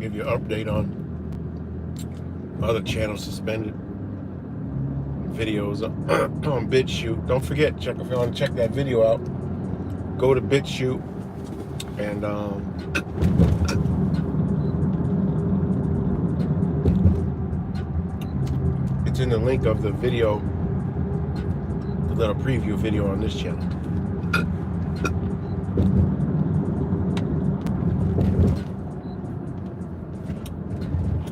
Give you an update on other channels suspended. Videos on BitChute. Don't forget, if you want to check that video out, go to BitChute and it's in the link of the video, the little preview video on this channel.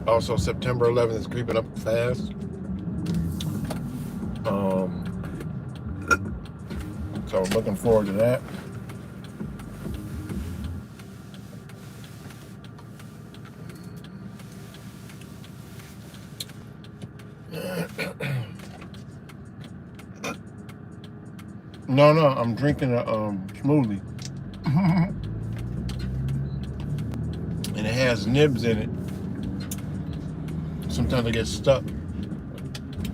Also, September 11th is creeping up fast. So I'm looking forward to that. No, I'm drinking a smoothie. And it has nibs in it. Sometimes I get stuck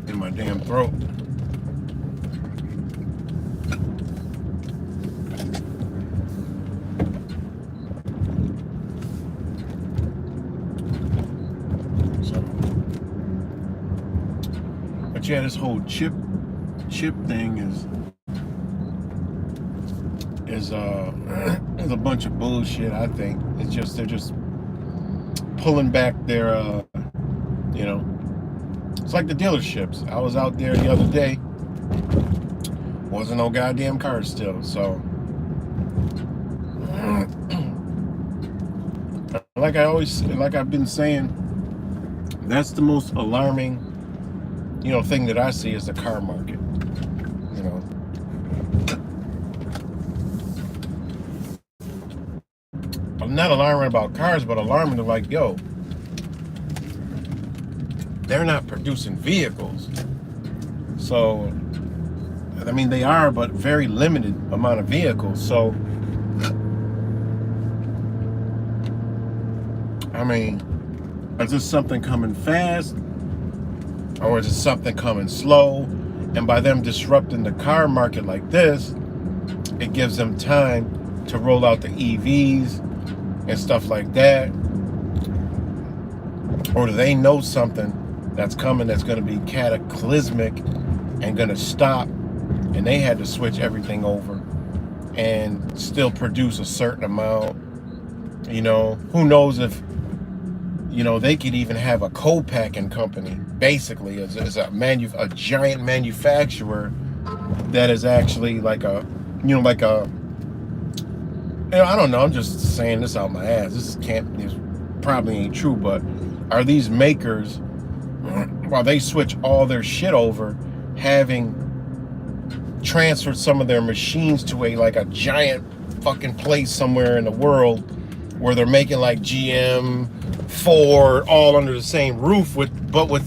in my damn throat. But yeah, this whole chip thing is a bunch of bullshit. I think it's just they're just pulling back their it's like the dealerships. I was out there the other day, wasn't no goddamn cars still. So like I've been saying, that's the most alarming thing that I see is the car market. I'm not alarming about cars, but alarming to like, yo, they're not producing vehicles. So, I mean, they are, but very limited amount of vehicles. So, I mean, is this something coming fast? Or is it something coming slow? And by them disrupting the car market like this, it gives them time to roll out the EVs and stuff like that. Or do they know something that's coming that's going to be cataclysmic and going to stop, and they had to switch everything over and still produce a certain amount? Who knows if they could even have a co-packing company, basically as a giant manufacturer that is actually like a I don't know, I'm just saying this out my ass. This probably ain't true, but are these makers, while they switch all their shit over, having transferred some of their machines to a giant fucking place somewhere in the world where they're making like GM, Ford, all under the same roof with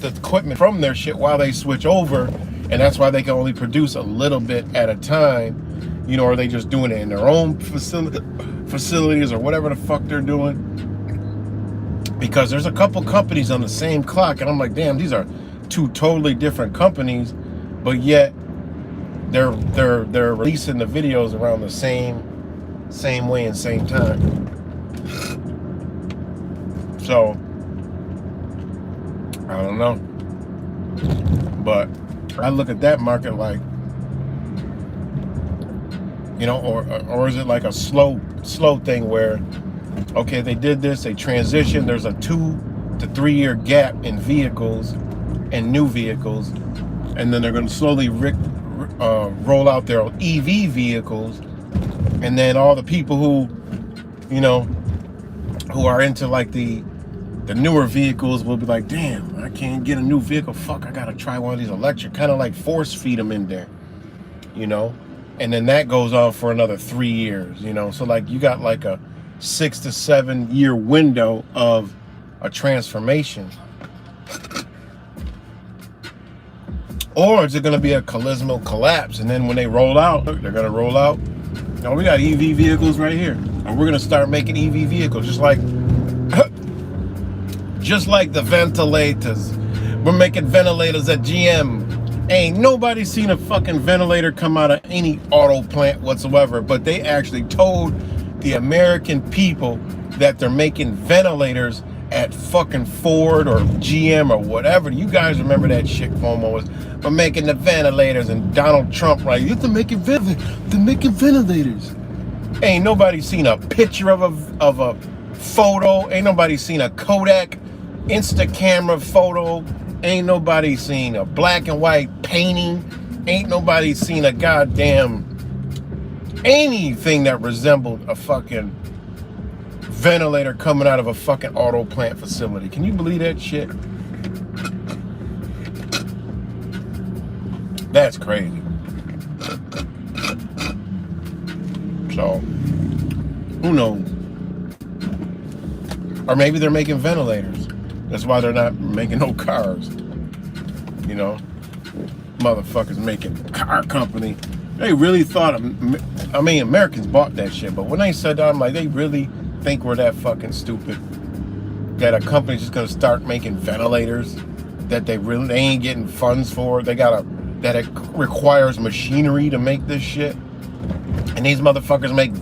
the equipment from their shit while they switch over, and that's why they can only produce a little bit at a time, or are they just doing it in their own facilities or whatever the fuck they're doing? Because there's a couple companies on the same clock, and I'm like, damn, these are two totally different companies, but yet they're releasing the videos around the same way and same time. So I don't know, but I look at that market like, or is it like a slow thing where, okay, they did this, they transitioned, there's a 2 to 3 year gap in vehicles and new vehicles, and then they're going to slowly roll out their EV vehicles, and then all the people who are into like the newer vehicles will be like, damn, I can't get a new vehicle, fuck, I gotta try one of these electric, kind of like force feed them in there, and then that goes on for another 3 years, so like you got like a 6 to 7 year window of a transformation. Or is it going to be a collisional collapse, and then when they roll out, they're going to roll out No, we got EV vehicles right here, and we're gonna start making EV vehicles, just like the ventilators. We're making ventilators at GM. Ain't nobody seen a fucking ventilator come out of any auto plant whatsoever, but they actually told the American people that they're making ventilators at fucking Ford or GM or whatever. You guys remember that shit Cuomo was, we're making the ventilators, and Donald Trump, right, they're making ventilators. Ain't nobody seen a picture of a photo. Ain't nobody seen a Kodak Insta camera photo. Ain't nobody seen a black and white painting. Ain't nobody seen a goddamn anything that resembled a fucking ventilator coming out of a fucking auto plant facility. Can you believe that shit? That's crazy. So, who knows? Or maybe they're making ventilators. That's why they're not making no cars. You know? Motherfuckers making a car company. They really thought, I mean, Americans bought that shit, but when they said that, I'm like, they really think we're that fucking stupid that a company's just gonna start making ventilators that they ain't getting funds for. That it requires machinery to make this shit. And these motherfuckers make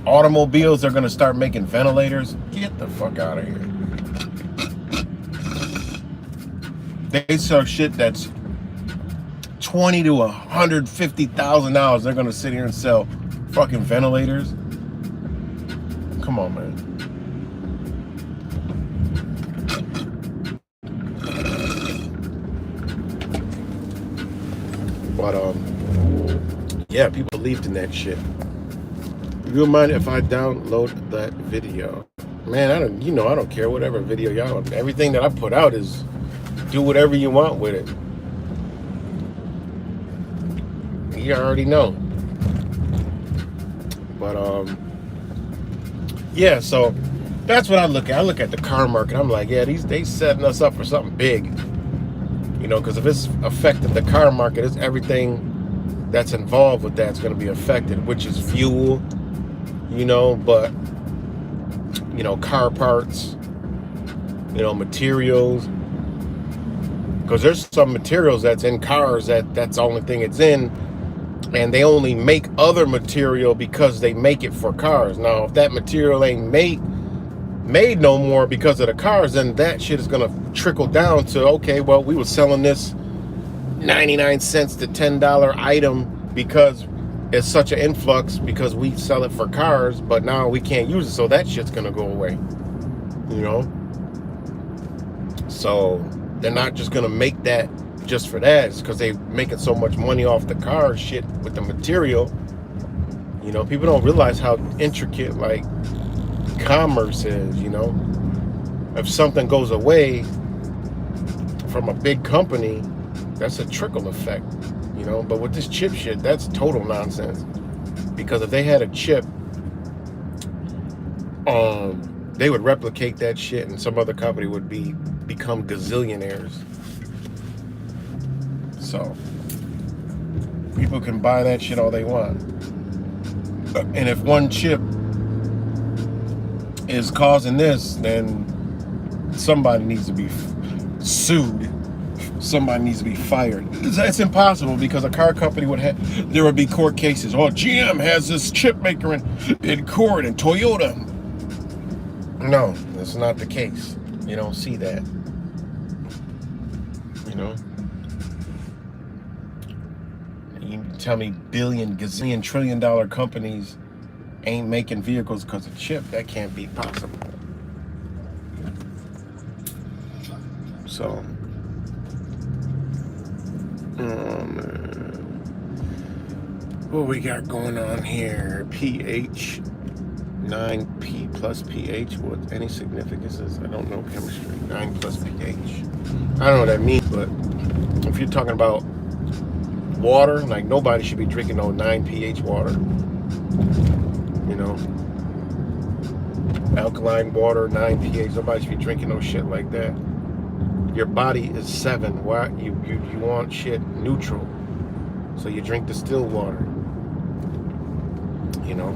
automobiles, they're gonna start making ventilators. Get the fuck out of here. They sell shit that's $20,000 to $150,000. They're gonna sit here and sell fucking ventilators. Come on, man. But yeah, people believed in that shit. You don't mind if I download that video? Man, I don't care whatever video y'all. Everything that I put out is do whatever you want with it. You already know. But yeah, so that's what I look at. I look at the car market. I'm like, yeah, they setting us up for something big. You know, because if it's affected the car market, it's everything that's involved with that's going to be affected, which is fuel, you know, but, you know, car parts, you know, materials. Because there's some materials that's in cars that's the only thing it's in. And they only make other material because they make it for cars. Now, if that material ain't made no more because of the cars, then that shit is gonna trickle down to, okay, well, we were selling this 99 cents to $10 item because it's such an influx because we sell it for cars, but now we can't use it, so that shit's gonna go away, you know? So they're not just gonna make that just for that. It's because they making so much money off the car shit with the material. You know, people don't realize how intricate like commerce is, you know. If something goes away from a big company, that's a trickle effect, you know. But with this chip shit, that's total nonsense. Because if they had a chip, they would replicate that shit and some other company would become gazillionaires. So people can buy that shit all they want. And if one chip is causing this, then somebody needs to be sued. Somebody needs to be fired. It's impossible because a car company there would be court cases. Oh, GM has this chip maker in court, and Toyota. No, that's not the case. You don't see that. You know? You tell me billion, gazillion, $1 trillion companies ain't making vehicles because of chip. That can't be possible. So, what we got going on here? pH 9P plus pH. What any significances? I don't know chemistry. 9 plus pH. I don't know what that means, but if you're talking about water, like nobody should be drinking no 9 pH water. You know, alkaline water, 9 pH. Nobody should be drinking no shit like that. Your body is 7. Why you want shit neutral? So you drink distilled water. you know.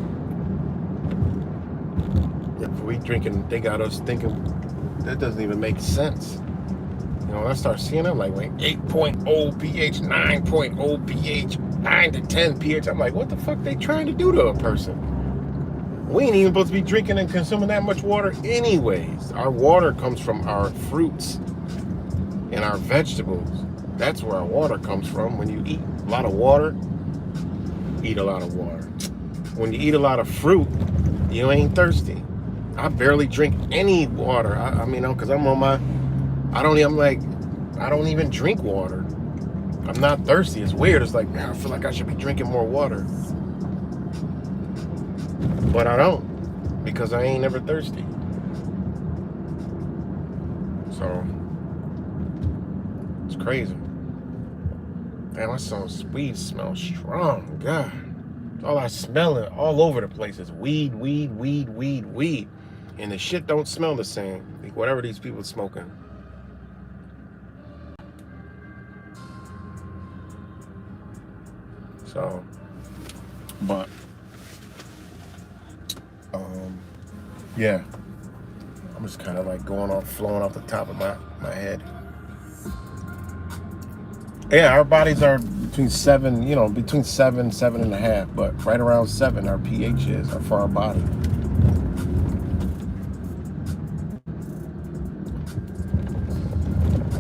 If we drinking, they got us thinking that doesn't even make sense. You know, when I start seeing them like 8.0 pH, 9.0 pH, 9 to 10 pH. I'm like, what the fuck they trying to do to a person? We ain't even supposed to be drinking and consuming that much water anyways. Our water comes from our fruits and our vegetables. That's where our water comes from. When you eat a lot of water, eat a lot of water. When you eat a lot of fruit, you ain't thirsty. I barely drink any water. I mean, because I'm on my, I don't even drink water. I'm not thirsty. It's weird. It's like, man, I feel like I should be drinking more water. But I don't, because I ain't never thirsty. So, it's crazy. Damn, weed smells strong. God. All I smell it all over the place is weed. And the shit don't smell the same. Like whatever these people smoking. So, but, yeah. I'm just kind of like flowing off the top of my head. Yeah, our bodies are between 7, between 7.5, but right around 7 our pH is for our body.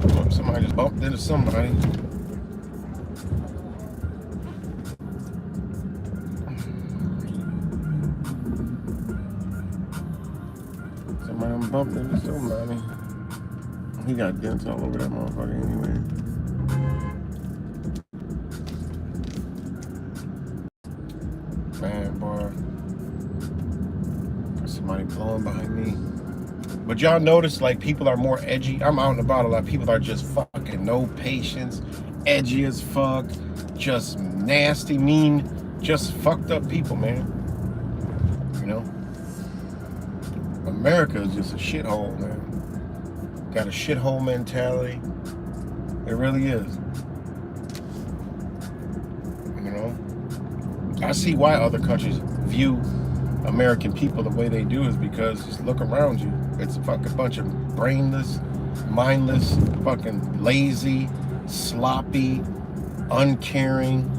Oh, somebody just bumped into somebody. Somebody bumped into somebody. He got dents all over that motherfucker anyway. Man, boy. There's somebody blowing behind me. But y'all notice, like, people are more edgy. I'm out and about a lot. People are just fucking no patience, edgy as fuck, just nasty, mean, just fucked up people, man. You know? America is just a shithole, man. Got a shithole mentality. It really is. You know? I see why other countries view American people the way they do is because just look around you. It's a fucking bunch of brainless, mindless, fucking lazy, sloppy, uncaring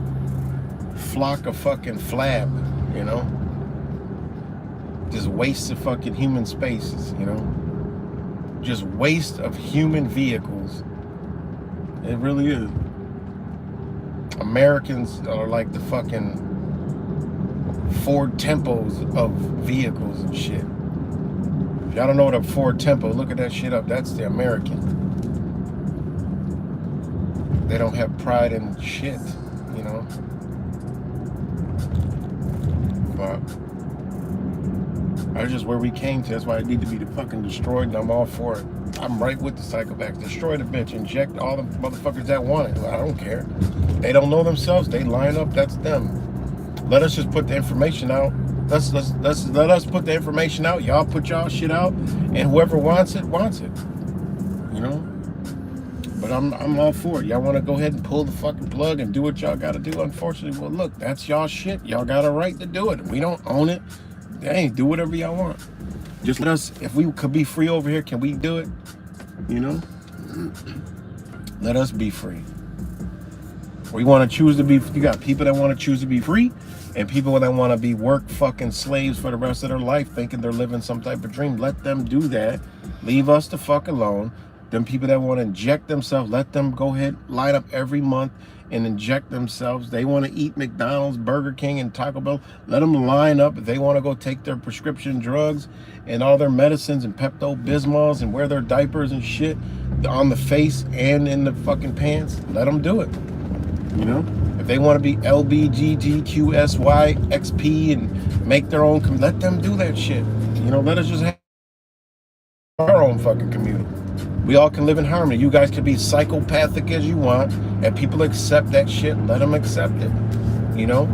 flock of fucking flab, you know? Just waste of fucking human spaces, you know? Just waste of human vehicles. It really is. Americans are like the fucking Ford Tempos of vehicles and shit. If y'all don't know what a Ford Tempo, look at that shit up. That's the American. They don't have pride in shit, you know? But that's just where we came to. That's why it need to be fucking destroyed, and I'm all for it. I'm right with the psychopaths. Destroy the bitch. Inject all the motherfuckers that want it. I don't care. They don't know themselves. They line up. That's them. Let us just put the information out. Let us put the information out. Y'all put y'all shit out, and whoever wants it, you know. But I'm all for it. Y'all want to go ahead and pull the fucking plug and do what y'all got to do. Unfortunately, well, look, that's y'all shit. Y'all got a right to do it. We don't own it. Hey, do whatever y'all want. Just let us. If we could be free over here, can we do it? You know. Let us be free. We want to choose to be. You got people that want to choose to be free, and people that want to be work fucking slaves for the rest of their life, thinking they're living some type of dream. Let them do that. Leave us the fuck alone. Them people that want to inject themselves, let them go ahead, line up every month and inject themselves. They want to eat McDonald's, Burger King, and Taco Bell. Let them line up. If they want to go take their prescription drugs and all their medicines and Pepto-Bismols and wear their diapers and shit on the face and in the fucking pants, let them do it. You know? If they want to be LBGTQSYXP and make their own, let them do that shit. You know, let us just have our own fucking community. We all can live in harmony. You guys can be psychopathic as you want, and people accept that shit. Let them accept it. You know?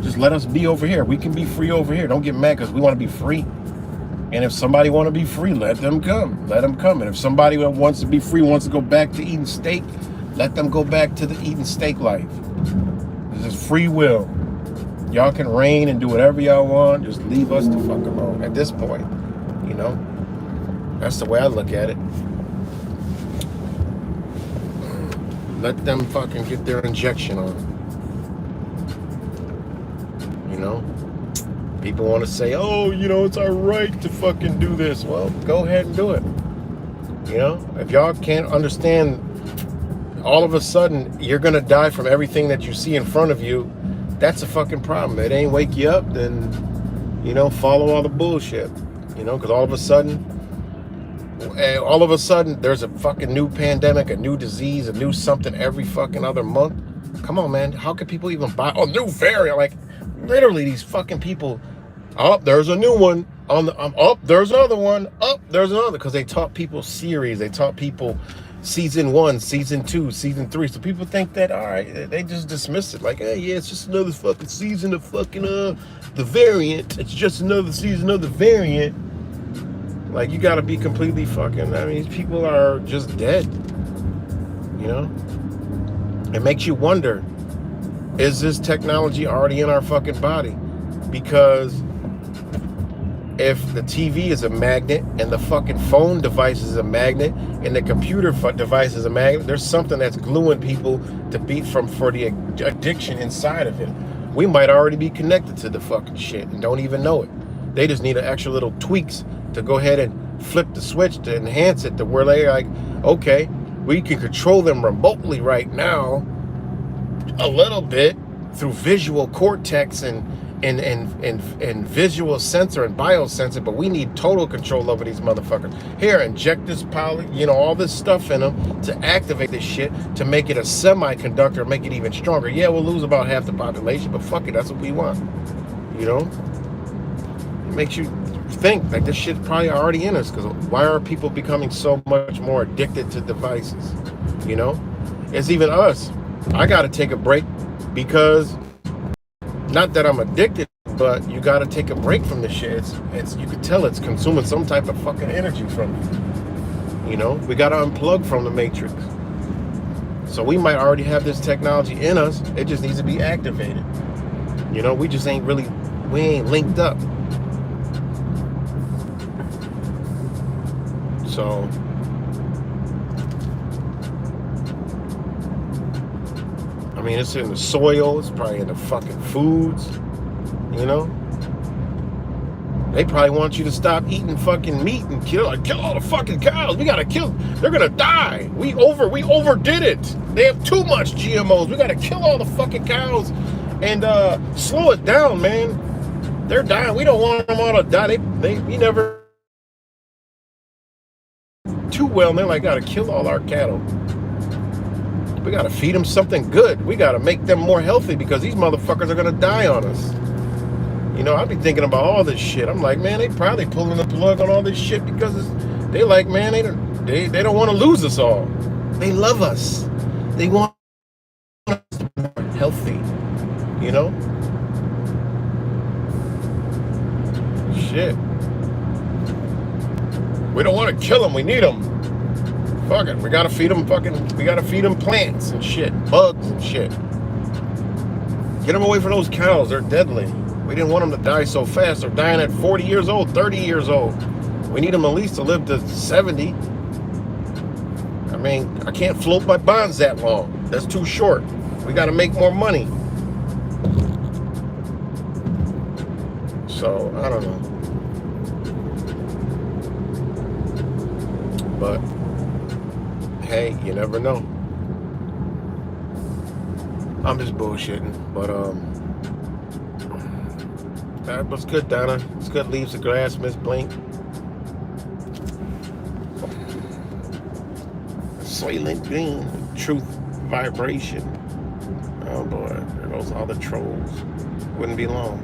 Just let us be over here. We can be free over here. Don't get mad because we want to be free. And if somebody want to be free, let them come. Let them come. And if somebody that wants to be free wants to go back to eating steak, let them go back to the eating steak life. This is free will. Y'all can reign and do whatever y'all want. Just leave us the fuck alone at this point. You know? That's the way I look at it. Let them fucking get their injection on. You know? People want to say, oh, you know, it's our right to fucking do this. Well, go ahead and do it. You know? If y'all can't understand, all of a sudden, you're going to die from everything that you see in front of you, that's a fucking problem. It ain't wake you up, then, you know, follow all the bullshit. You know, because all of a sudden, there's a fucking new pandemic, a new disease, a new something every fucking other month. Come on, man. How can people even buy a new variant? Like, literally, these fucking people, oh, there's a new one. Oh, there's another one. Oh, there's another. Because they taught people series. They taught people season 1, season 2, season 3. So people think that, all right, they just dismiss it. Like, hey, yeah, it's just another fucking season of fucking, the variant. It's just another season of the variant. Like, you gotta be completely fucking, I mean, these people are just dead. You know? It makes you wonder, is this technology already in our fucking body? Because if the TV is a magnet and the fucking phone device is a magnet and the computer device is a magnet, there's something that's gluing people to beat for the addiction inside of it. We might already be connected to the fucking shit and don't even know it. They just need an extra little tweaks to go ahead and flip the switch to enhance it to where they're like, okay, we can control them remotely right now a little bit through visual cortex and visual sensor and biosensor, but we need total control over these motherfuckers. Here, inject this poly, you know, all this stuff in them to activate this shit to make it a semiconductor, make it even stronger. Yeah, we'll lose about half the population, but fuck it, that's what we want. You know? It makes you think like this shit's probably already in us, because why are people becoming so much more addicted to devices? You know? It's even us. I gotta take a break because, not that I'm addicted, but you gotta take a break from this shit. It's you can tell it's consuming some type of fucking energy from you. You know? We gotta unplug from the matrix. So we might already have this technology in us. It just needs to be activated. You know, we ain't linked up. So I mean, it's in the soil, it's probably in the fucking foods, you know? They probably want you to stop eating fucking meat and kill all the fucking cows. We gotta kill, they're gonna die. We overdid it. They have too much GMOs. We gotta kill all the fucking cows and slow it down, man. They're dying. We don't want them all to die. We never too well, and they're like, gotta kill all our cattle. We gotta feed them something good. We gotta make them more healthy because these motherfuckers are gonna die on us. You know, I be thinking about all this shit. I'm like, man, they probably pulling the plug on all this shit because they like, man, they don't want to lose us all. They love us. They want us to be more healthy. You know? Shit. We don't want to kill them. We need them. Fuck it. We gotta feed them plants and shit, bugs and shit. Get them away from those cows. They're deadly. We didn't want them to die so fast. They're dying at 40 years old, 30 years old. We need them at least to live to 70. I mean, I can't float my bonds that long. That's too short. We gotta make more money. So, I don't know. But hey, you never know. I'm just bullshitting, but that was good, Donna. It's good. Leaves the grass, Miss Blink. Soylent Green, Truth Vibration. Oh boy, there goes all the trolls. Wouldn't be long.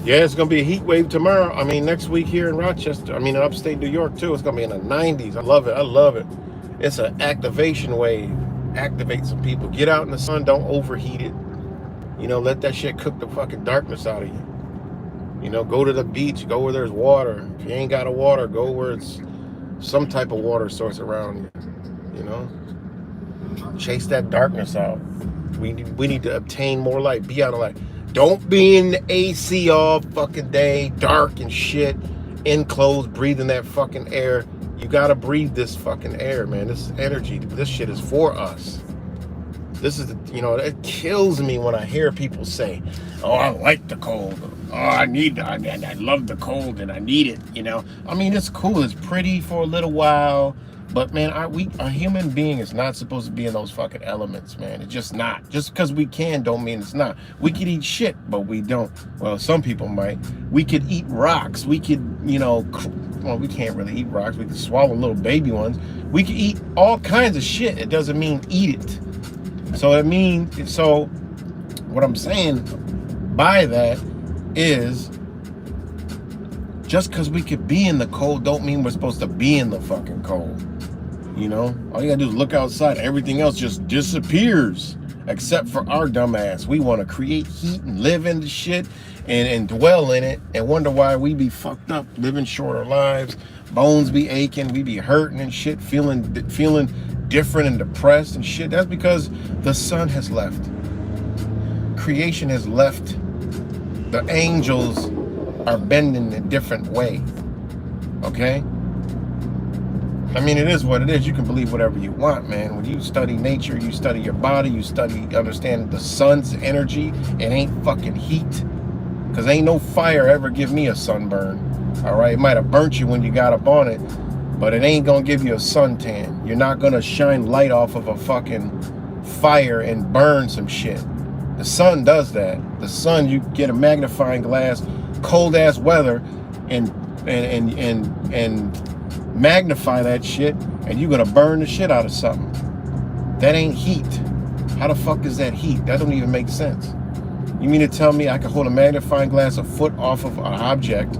Yeah, it's going to be a heat wave tomorrow. I mean, next week here in Rochester. I mean, in upstate New York, too. It's going to be in the 90s. I love it. I love it. It's an activation wave. Activate some people. Get out in the sun. Don't overheat it. You know, let that shit cook the fucking darkness out of you. You know, go to the beach. Go where there's water. If you ain't got a water, go where it's some type of water source around you. You know, chase that darkness out. We need to obtain more light. Be out of light. Don't be in the AC all fucking day, dark and shit, enclosed, breathing that fucking air. You gotta breathe this fucking air, man. This is energy. This shit is for us. This is, it kills me when I hear people say, "Oh, I like the cold. Oh, I love the cold and I need it." I mean, it's cool. It's pretty for a little while. But man, a human being is not supposed to be in those fucking elements, man. It's just not. Just because we can don't mean it's not. We could eat shit, but we don't. Well, some people might. We could eat rocks. We could, well, we can't really eat rocks. We could swallow little baby ones. We could eat all kinds of shit. It doesn't mean eat it. So what I'm saying by that is, just because we could be in the cold don't mean we're supposed to be in the fucking cold. All you gotta do is look outside. Everything else just disappears, except for our dumb ass. We want to create heat and live in the shit and dwell in it and wonder why we be fucked up, living shorter lives, bones be aching, we be hurting and shit, feeling different and depressed and shit. That's because the sun has left. Creation has left. The angels are bending a different way. Okay? I mean, it is what it is. You can believe whatever you want, man. When you study nature, you study your body, understand the sun's energy. It ain't fucking heat. Because ain't no fire ever give me a sunburn. All right? It might have burnt you when you got up on it, but it ain't going to give you a suntan. You're not going to shine light off of a fucking fire and burn some shit. The sun does that. The sun, you get a magnifying glass, cold ass weather, and magnify that shit, and you're gonna burn the shit out of something. That ain't heat. How the fuck is that heat? That don't even make sense. You mean to tell me I can hold a magnifying glass a foot off of an object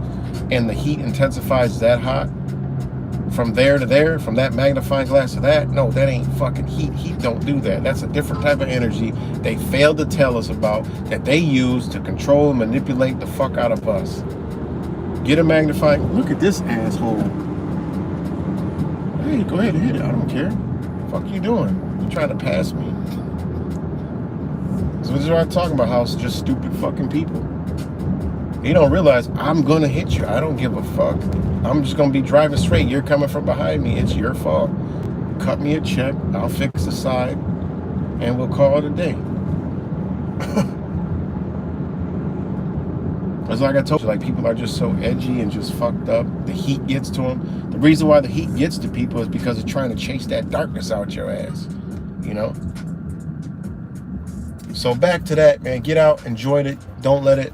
and the heat intensifies that hot? From there to there, from that magnifying glass to that? No, that ain't fucking heat. Heat don't do that. That's a different type of energy they failed to tell us about, that they use to control and manipulate the fuck out of us. Get a magnifying. Look at this asshole. Hey, go ahead and hit it. I don't care. What the fuck you doing? You trying to pass me? So this is what I'm talking about, how it's just stupid fucking people. You don't realize I'm gonna hit you. I don't give a fuck. I'm just gonna be driving straight. You're coming from behind me. It's your fault. Cut me a check. I'll fix the side, and we'll call it a day. It's like I told you, like, people are just so edgy and just fucked up. The heat gets to them. The reason why the heat gets to people is because it's trying to chase that darkness out your ass. So back to that, man. Get out, enjoy it. Don't let it,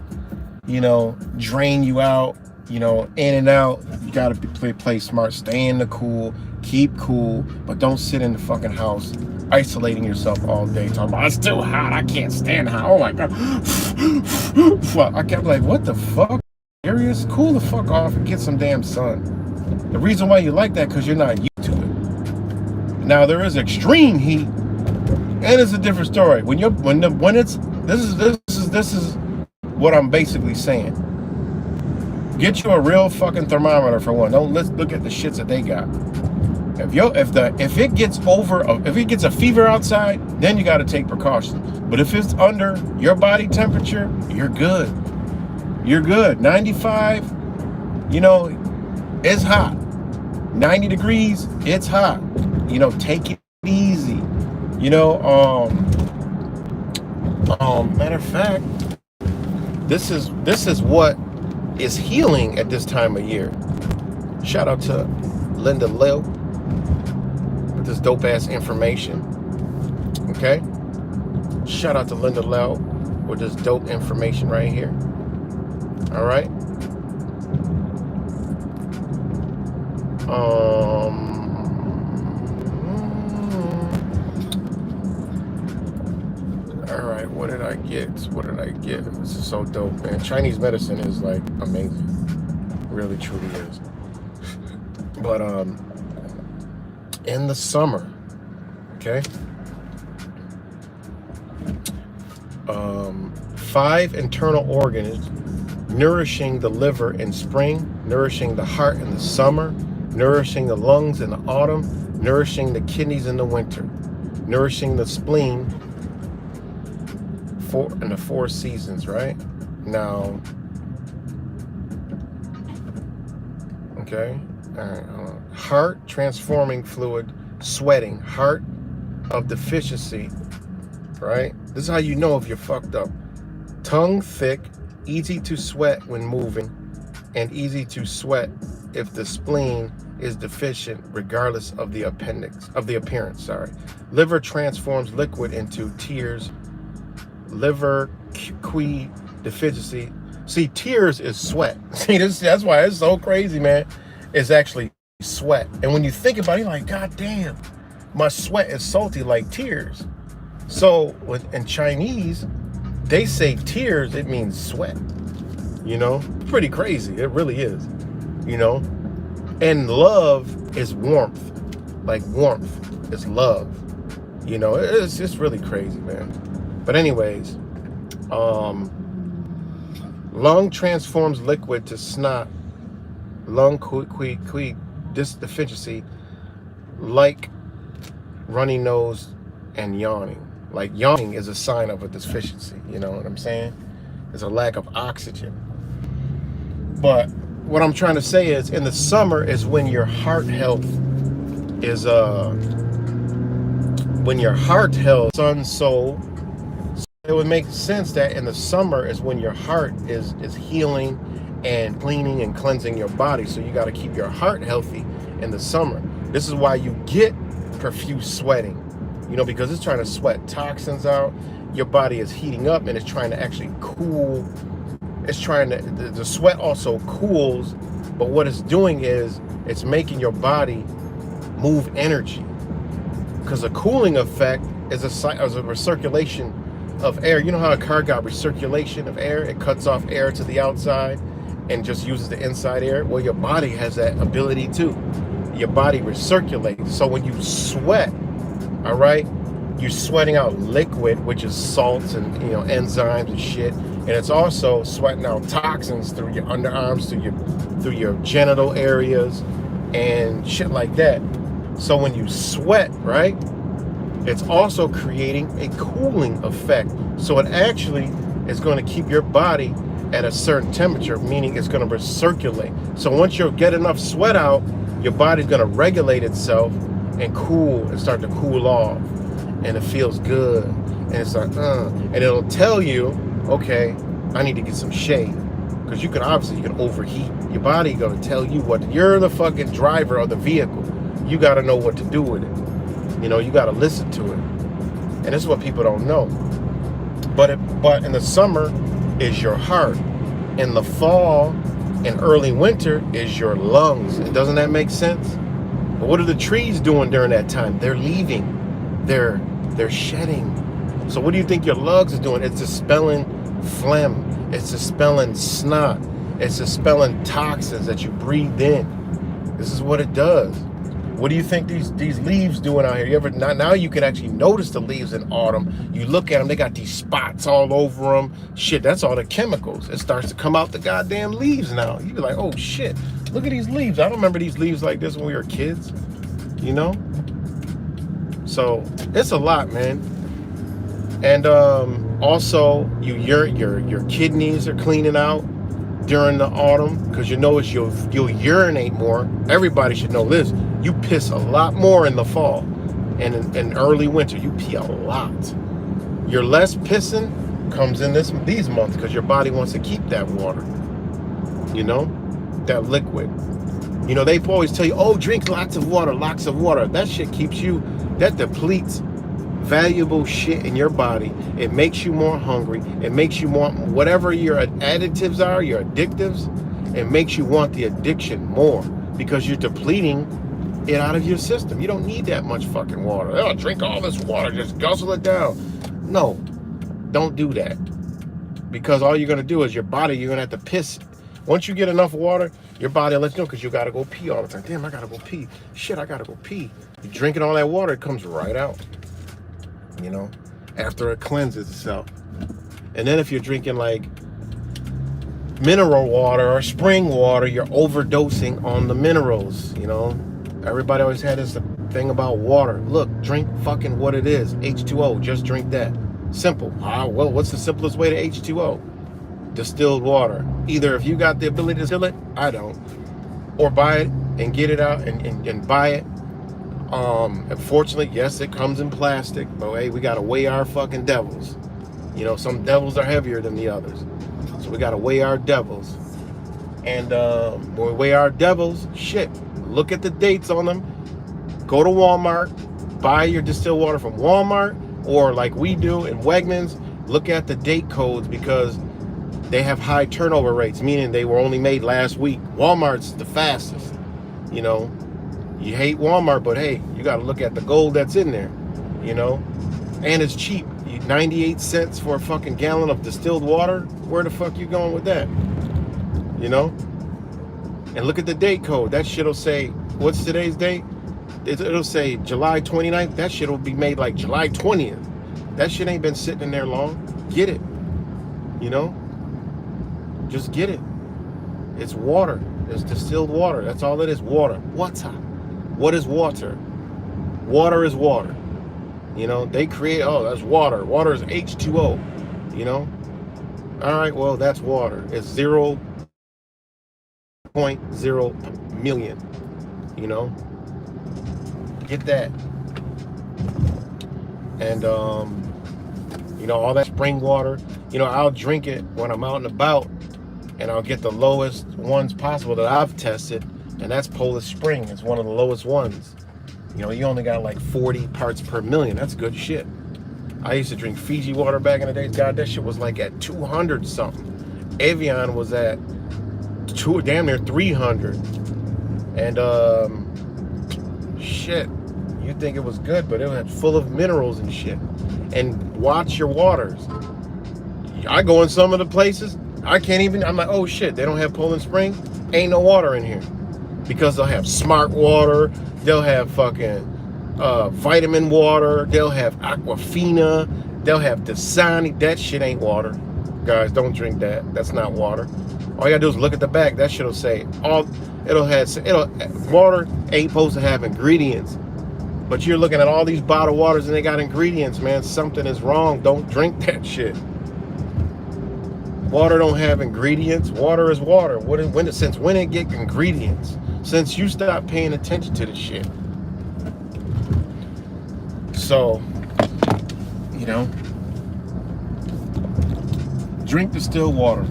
drain you out. In and out. You gotta play smart. Stay in the cool. Keep cool, but don't sit in the fucking house isolating yourself all day talking about, "It's too hot, I can't stand hot, oh my god." I kept like, what the fuck? Serious? Cool the fuck off and get some damn sun. The reason why you like that, because you're not used to it. Now there is extreme heat, and it's a different story. This is what I'm basically saying. Get you a real fucking thermometer for one. Don't let's look at the shits that they got. If it gets a fever outside, then you got to take precautions. But if it's under your body temperature, you're good. You're good. 95, it's hot. 90 degrees, it's hot. Take it easy. Matter of fact, this is what is healing at this time of year. Shout out to Linda Lil with this dope ass information. Okay? Shout out to Linda Lil with this dope information right here. All right? All right, what did I get? This is so dope, man. Chinese medicine is like amazing. Really, truly is. But in the summer, okay, 5 internal organs nourishing the liver in spring, nourishing the heart in the summer, nourishing the lungs in the autumn, nourishing the kidneys in the winter, nourishing the spleen in the 4 seasons, right? Now, okay, all right, heart transforming fluid, sweating, heart of deficiency, right? This is how you know if you're fucked up. Tongue thick, easy to sweat when moving, and easy to sweat if the spleen is deficient, regardless of the appearance. Liver transforms liquid into tears. Liver qi deficiency. See, tears is sweat. See, that's why it's so crazy, man. It's actually sweat. And when you think about it, you're like, God damn, my sweat is salty like tears. So in Chinese, they say tears, it means sweat. You know, pretty crazy. It really is. You know, and love is warmth. Like warmth is love. You know, it's just really crazy, man. But anyways, lung transforms liquid to snot. Lung qi deficiency, like runny nose and yawning. Like yawning is a sign of a deficiency. You know what I'm saying? There's a lack of oxygen. But what I'm trying to say is, in the summer is when your heart health is sun, soul. It would make sense that in the summer is when your heart is healing and cleaning and cleansing your body. So you got to keep your heart healthy in the summer. This is why you get profuse sweating, you know, because it's trying to sweat toxins out. Your body is heating up and it's trying to actually cool. It's trying to, the sweat also cools, but what it's doing is it's making your body move energy, because a cooling effect is a recirculation of air. You know how a car got recirculation of air? It cuts off air to the outside and just uses the inside air. Well, your body has that ability too. Your body recirculates. So when you sweat, all right, you're sweating out liquid, which is salts and, you know, enzymes and shit. And it's also sweating out toxins through your underarms, through your genital areas and shit like that. So when you sweat, right, it's also creating a cooling effect. So it actually is going to keep your body at a certain temperature, meaning it's going to recirculate. So once you get enough sweat out, your body's going to regulate itself and cool and start to cool off. And it feels good. And it's like, and it'll tell you, okay, I need to get some shade. Because you can overheat. Your body going to tell you what, you're the fucking driver of the vehicle. You got to know what to do with it. You know, you got to listen to it. And this is what people don't know. But in the summer is your heart. In the fall and early winter is your lungs. Doesn't that make sense? But what are the trees doing during that time? They're leaving. They're shedding. So what do you think your lungs is doing? It's expelling phlegm. It's expelling snot. It's expelling toxins that you breathe in. This is what it does. What do you think these leaves doing out here? You ever now you can actually notice the leaves in autumn. You look at them, they got these spots all over them. Shit, that's all the chemicals. It starts to come out the goddamn leaves now. You be like, oh shit, look at these leaves. I don't remember these leaves like this when we were kids, you know? So it's a lot, man. And also your kidneys are cleaning out during the autumn, because you notice you'll urinate more. Everybody should know this. You piss a lot more in the fall, and in early winter you pee a lot. Your less pissing comes in these months, because your body wants to keep that water, you know, that liquid. You know, they always tell you, oh, drink lots of water. That shit that depletes valuable shit in your body. It makes you more hungry. It makes you want whatever your additives are, your addictives. It makes you want the addiction more, because you're depleting it out of your system. You don't need that much fucking water. Oh, drink all this water, just guzzle it down. No, don't do that, because all you're gonna do is you're gonna have to piss. Once you get enough water, your body will let you know, because you gotta go pee all the time. Damn, I gotta go pee. Shit, I gotta go pee. You're drinking all that water, it comes right out, you know, after it cleanses itself. And then if you're drinking like mineral water or spring water, you're overdosing on the minerals, you know. Everybody always had this thing about water. Look, drink fucking what it is, H2O, just drink that. Simple. Well, what's the simplest way to H2O? Distilled water. Either if you got the ability to distill it, I don't, or buy it and get it out and buy it. Unfortunately, yes, it comes in plastic, but hey, we gotta weigh our fucking devils. You know, some devils are heavier than the others, so we gotta weigh our devils. And when we weigh our devils, shit, look at the dates on them. Go to Walmart, buy your distilled water from Walmart, or like we do in Wegmans, look at the date codes, because they have high turnover rates, meaning they were only made last week. Walmart's the fastest. You know, you hate Walmart, but hey, you got to look at the gold that's in there, you know, and it's cheap. 98 cents for a fucking gallon of distilled water. Where the fuck you going with that? You know? And look at the date code. That shit'll say, what's today's date? It'll say July 29th. That shit'll be made like July 20th. That shit ain't been sitting in there long. Get it. You know? Just get it. It's water. It's distilled water. That's all it is. Water. Water. What is water? Water is water. You know, they create, oh, that's water. Water is H2O. You know? All right, well, that's water. It's 0.0 million. You know? Get that. And, you know, all that spring water, you know, I'll drink it when I'm out and about, and I'll get the lowest ones possible that I've tested, and that's Polish Spring. It's one of the lowest ones. You know, you only got like 40 parts per million. That's good shit. I used to drink Fiji water back in the days. God, that shit was like at 200 something. Evian was at damn near 300. And shit, you think it was good, but it was full of minerals and shit. And watch your waters. I go in some of the places, I can't even, I'm like, oh shit, they don't have Poland Spring? Ain't no water in here. Because they'll have Smart Water, they'll have fucking vitamin water, they'll have Aquafina, they'll have Dasani. That shit ain't water. Guys, don't drink that. That's not water. All you gotta do is look at the back. That shit'll say water ain't supposed to have ingredients. But you're looking at all these bottled waters and they got ingredients, man. Something is wrong. Don't drink that shit. Water don't have ingredients. Water is water. Since when it get ingredients? Since you stopped paying attention to the shit. So, you know, drink distilled water.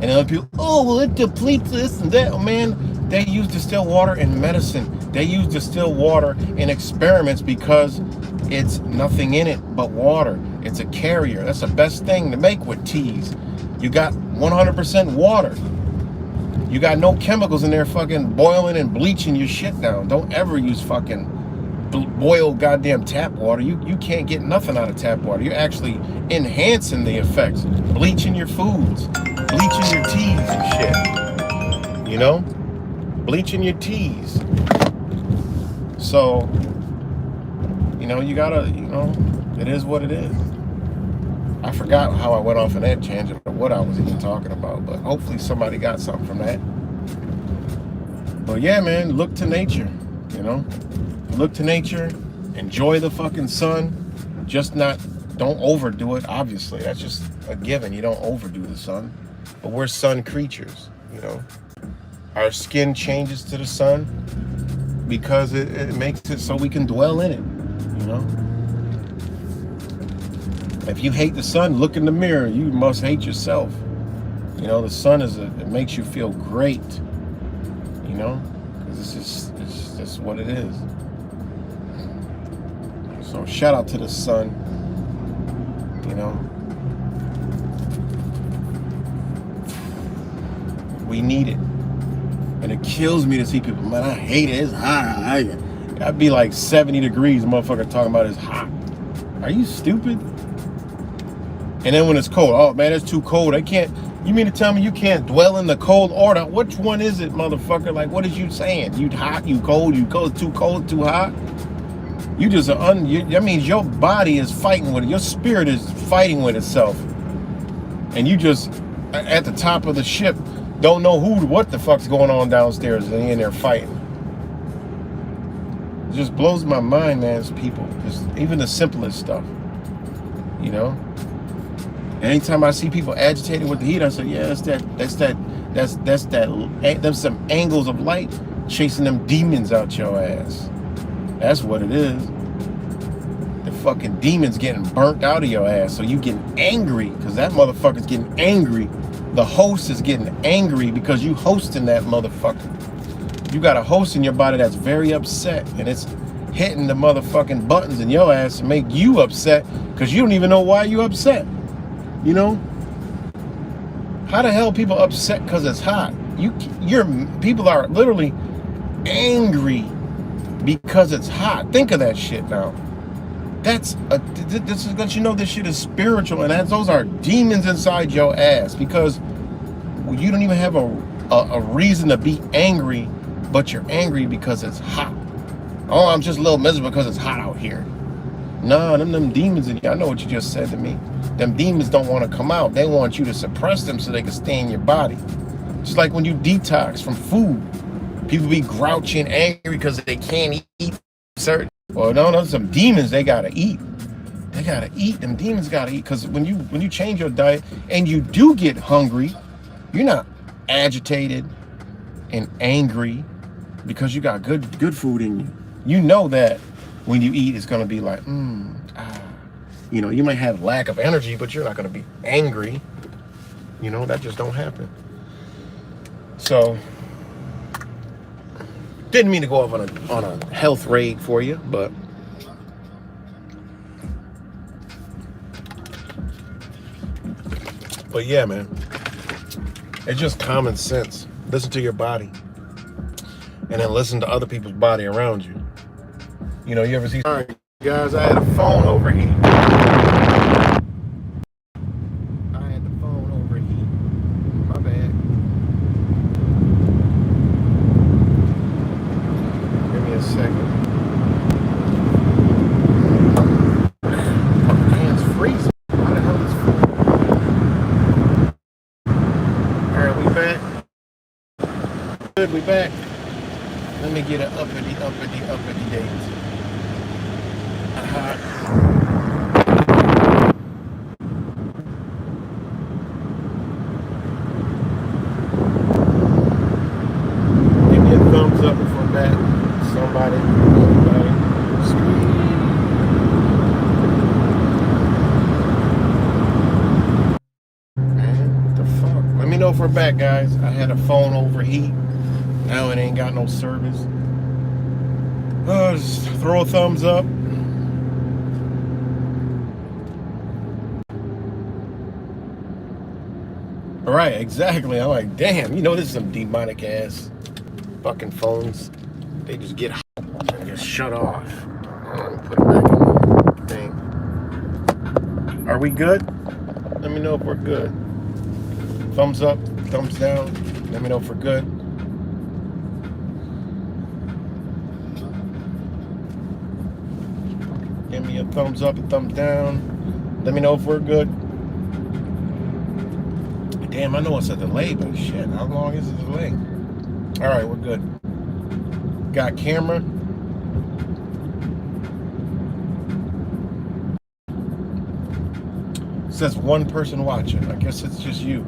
And other people, oh, well, it depletes this and that. Oh, man, they use distilled water in medicine. They use distilled water in experiments because it's nothing in it but water. It's a carrier. That's the best thing to make with teas. You got 100% water. You got no chemicals in there fucking boiling and bleaching your shit down. Don't ever use fucking boiled goddamn tap water. You can't get nothing out of tap water. You're actually enhancing the effects. Bleaching your foods. Bleaching your teas and shit. You know? Bleaching your teas. So, you know, you gotta, you know, it is what it is. I forgot how I went off in that tangent or what I was even talking about, but hopefully somebody got something from that. But yeah, man, look to nature, you know? Look to nature, enjoy the fucking sun, don't overdo it, obviously. That's just a given. You don't overdo the sun. But we're sun creatures, you know? Our skin changes to the sun because it makes it so we can dwell in it, you know? If you hate the sun, look in the mirror. You must hate yourself. You know, the sun it makes you feel great. You know, because it's just what it is. So shout out to the sun. You know, we need it, and it kills me to see people. Man, I hate it. It's hot. I'd be like 70 degrees. Motherfucker talking about it's hot. Are you stupid? And then when it's cold, oh man, it's too cold. You mean to tell me you can't dwell in the cold order? Which one is it, motherfucker? Like, what is you saying? You hot, you cold, too cold, too hot? You just, that means your body is fighting with it. Your spirit is fighting with itself. And you just at the top of the ship don't know what the fuck's going on downstairs, and they in there fighting. It just blows my mind, man. It's people, just even the simplest stuff, you know. Anytime I see people agitated with the heat, I say, yeah, that's some angles of light chasing them demons out your ass. That's what it is. The fucking demons getting burnt out of your ass, so you getting angry because that motherfucker's getting angry. The host is getting angry because you hosting that motherfucker. You got a host in your body that's very upset, and it's hitting the motherfucking buttons in your ass to make you upset because you don't even know why you upset. You know? How the hell people upset because it's hot? People are literally angry because it's hot. Think of that shit now. This is let you know this shit is spiritual, and those are demons inside your ass because you don't even have a reason to be angry, but you're angry because it's hot. Oh, I'm just a little miserable because it's hot out here. Nah, them demons in you. I know what you just said to me. Them demons don't want to come out. They want you to suppress them so they can stay in your body. Just like when you detox from food. People be grouchy and angry because they can't eat certain. Well, no, some demons, they gotta eat. They gotta eat. Them demons gotta eat. Because when you change your diet and you do get hungry, you're not agitated and angry because you got good food in you. You know that when you eat, it's gonna be like, you know, you might have lack of energy, but you're not gonna be angry. You know, that just don't happen. So, didn't mean to go off on a health raid for you, but yeah, man, it's just common sense. Listen to your body, and then listen to other people's body around you. You know, you ever see? All right, guys, I had a phone overheat. My bad. Give me a second. My hand's freezing. How the hell is it? All right, we back. Good, we back. Let me get an uppity days. Give me a thumbs up if we're back. Somebody. Man, what the fuck? Let me know if we're back, guys. I had a phone overheat. Now it ain't got no service. Just throw a thumbs up. Right, exactly. I'm like, damn, you know, this is some demonic ass fucking phones. They just get hot and just shut off. Put it back in the thing. Are we good? Let me know if we're good. Thumbs up, thumbs down. Let me know if we're good. Give me a thumbs up, a thumbs down. Let me know if we're good. Damn, I know it's a delay, but shit, how long is the delay? All right, we're good. Got camera. It says one person watching. I guess it's just you.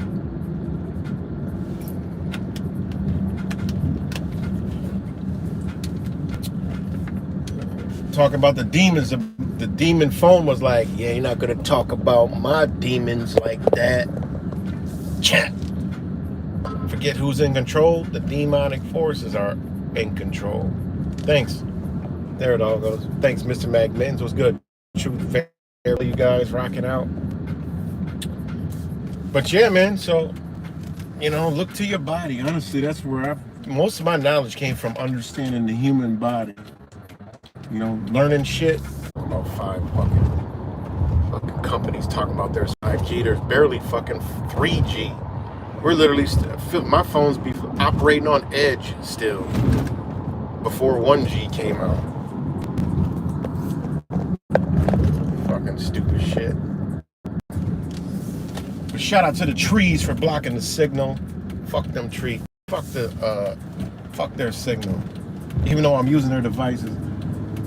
Talking about the demons. The demon phone was like, yeah, you're not gonna talk about my demons like that. Chat. Forget who's in control. The demonic forces are in control. Thanks. There it all goes. Thanks, Mr. McMittens. What's good? Truth, fair, you guys rocking out. But yeah, man. So, you know, look to your body. Honestly, that's where most of my knowledge came from, understanding the human body. You know, learning shit. About 5 fucking companies talking about their 5G. There's barely fucking 3G. We're literally, my phones be operating on edge still before 1G came out. Fucking stupid shit. But Shout out to the trees for blocking the signal. Fuck them trees. Fuck their signal. Even though I'm using their devices,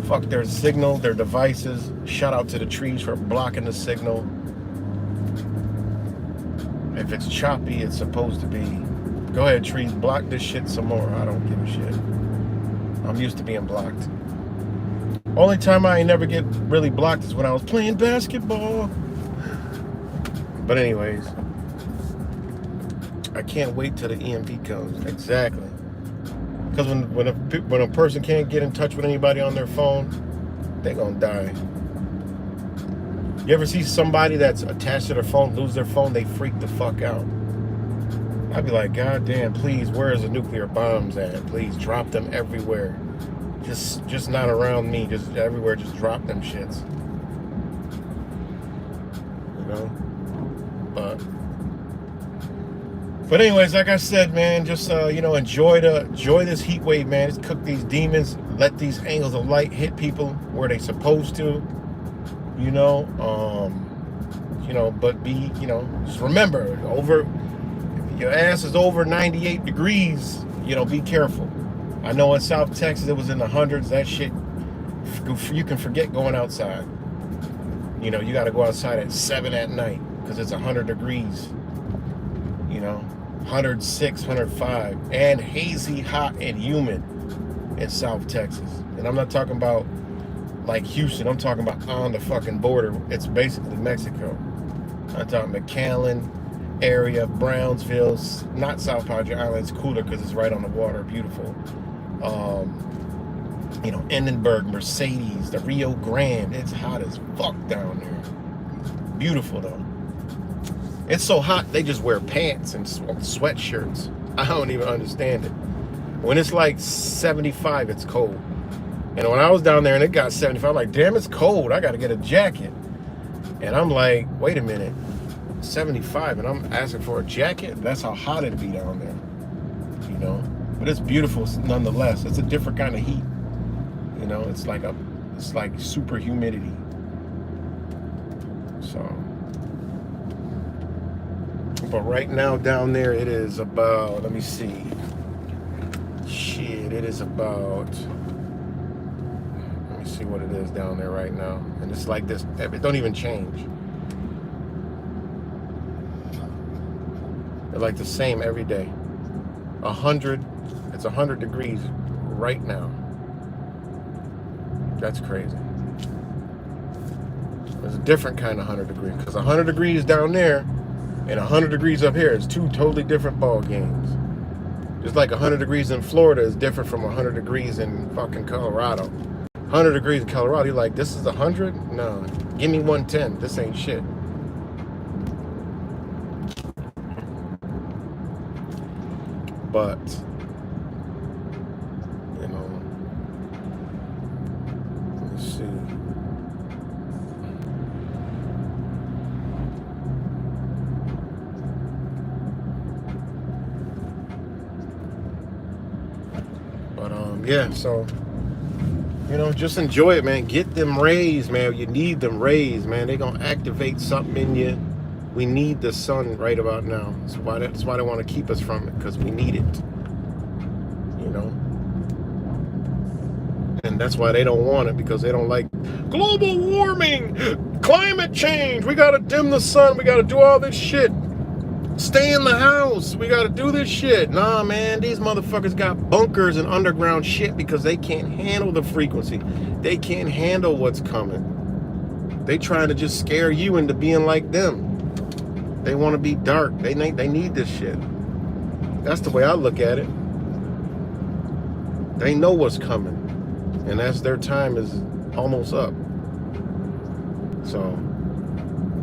fuck their signal, their devices. Shout out to the trees for blocking the signal. If it's choppy, it's supposed to be. Go ahead, trees, block this shit some more. I don't give a shit. I'm used to being blocked. Only time I ain't never get really blocked is when I was playing basketball. But anyways, I can't wait till the EMP comes. Exactly. Because when a person can't get in touch with anybody on their phone, they gonna die. You ever see somebody that's attached to their phone lose their phone? They freak the fuck out. I'd be like, God damn, please, where's the nuclear bombs at? Please drop them everywhere. Just not around me, just everywhere, just drop them shits. You know? But anyways, like I said, man, just enjoy this heat wave, man. Just cook these demons, let these angles of light hit people where they supposed to. But just remember, if your ass is over 98 degrees, be careful. I know in South Texas it was in the hundreds. That shit, you can forget going outside. You got to go outside at 7 at night because it's 100 degrees. 106, 105, and hazy, hot, and humid in South Texas. And I'm not talking about like Houston. I'm talking about on the fucking border. It's basically Mexico. I'm talking McAllen area, Brownsville, not South Padre Island. It's cooler because it's right on the water. Beautiful. Endenburg, Mercedes, the Rio Grande. It's hot as fuck down there. Beautiful though. It's so hot they just wear pants and sweatshirts. I don't even understand it. When it's like 75, it's cold. And when I was down there and it got 75, I'm like, damn, it's cold. I got to get a jacket. And I'm like, wait a minute, 75, and I'm asking for a jacket? That's how hot it'd be down there. But it's beautiful nonetheless. It's a different kind of heat. It's like super humidity. So, but right now down there it is about, let me see. Shit, it is about, let me see what it is down there right now. And it's like this, it don't even change. They're like the same every day. 100, it's 100 degrees right now. That's crazy. There's a different kind of 100 degrees, because 100 degrees down there and 100 degrees up here is two totally different ball games. Just like 100 degrees in Florida is different from 100 degrees in fucking Colorado. 100 degrees in Colorado, you're like, this is 100? No, give me 110. This ain't shit. But, let's see. But, yeah, so, just enjoy it, man. Get them rays, man. You need them rays, man. They're going to activate something in you. We need the sun right about now. That's why they want to keep us from it, because we need it. And that's why they don't want it, because they don't like global warming, climate change. We got to dim the sun. We got to do all this shit. Stay in the house. We got to do this shit. Nah, man, these motherfuckers got bunkers and underground shit because they can't handle the frequency. They can't handle what's coming. They trying to just scare you into being like them. They want to be dark. They need this shit. That's the way I look at it. They know what's coming. And as their time is almost up. So,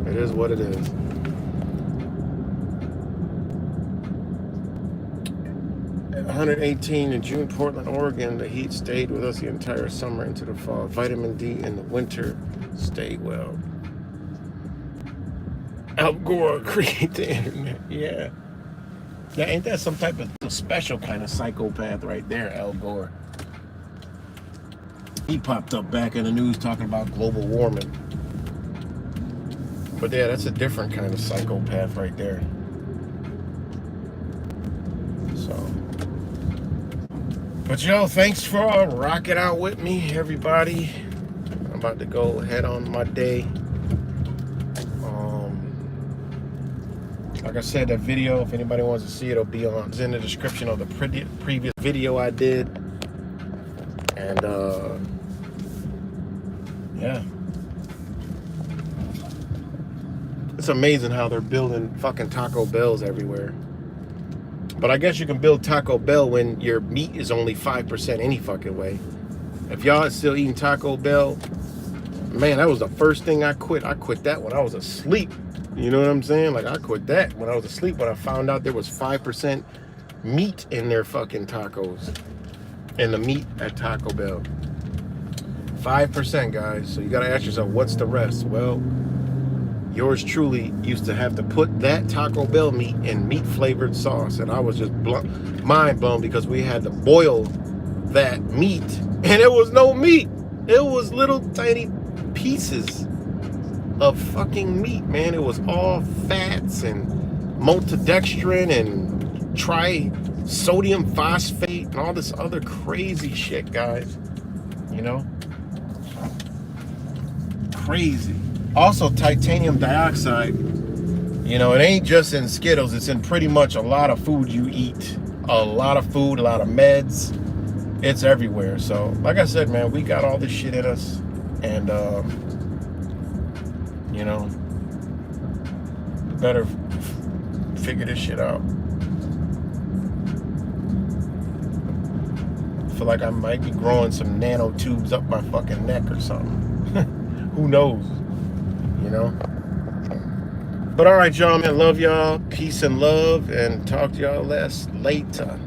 it is what it is. At 118 in June, Portland, Oregon. The heat stayed with us the entire summer into the fall. Vitamin D in the winter stayed well. Al Gore create the internet. Yeah. Yeah, ain't that some type of special kind of psychopath right there, Al Gore? He popped up back in the news talking about global warming. But yeah, that's a different kind of psychopath right there. So, but yo, thanks for rocking out with me, everybody. I'm about to go head on my day. Like I said, that video, if anybody wants to see it, it'll be on. It's in the description of the previous video I did. And yeah, it's amazing how they're building fucking Taco Bells everywhere. But I guess you can build Taco Bell when your meat is only 5% any fucking way. If y'all are still eating Taco Bell, man, that was the first thing I quit. I quit that when I was asleep. You know what I'm saying? Like, I quit that when I was asleep, when I found out there was 5% meat in their fucking tacos. In the meat at Taco Bell. 5%, guys. So you gotta ask yourself, what's the rest? Well, yours truly used to have to put that Taco Bell meat in meat flavored sauce, and I was just mind blown because we had to boil that meat, and it was no meat. It was little tiny pieces of fucking meat, man. It was all fats and maltodextrin and sodium phosphate and all this other crazy shit, guys. You know? Crazy. Also, titanium dioxide, you know, it ain't just in Skittles, it's in pretty much a lot of food you eat. A lot of food, a lot of meds. It's everywhere. So, like I said, man, we got all this shit in us. And, you know, better figure this shit out. I feel like I might be growing some nanotubes up my fucking neck or something. Who knows? You know? But all right, y'all, man. Love y'all. Peace and love. And talk to y'all later.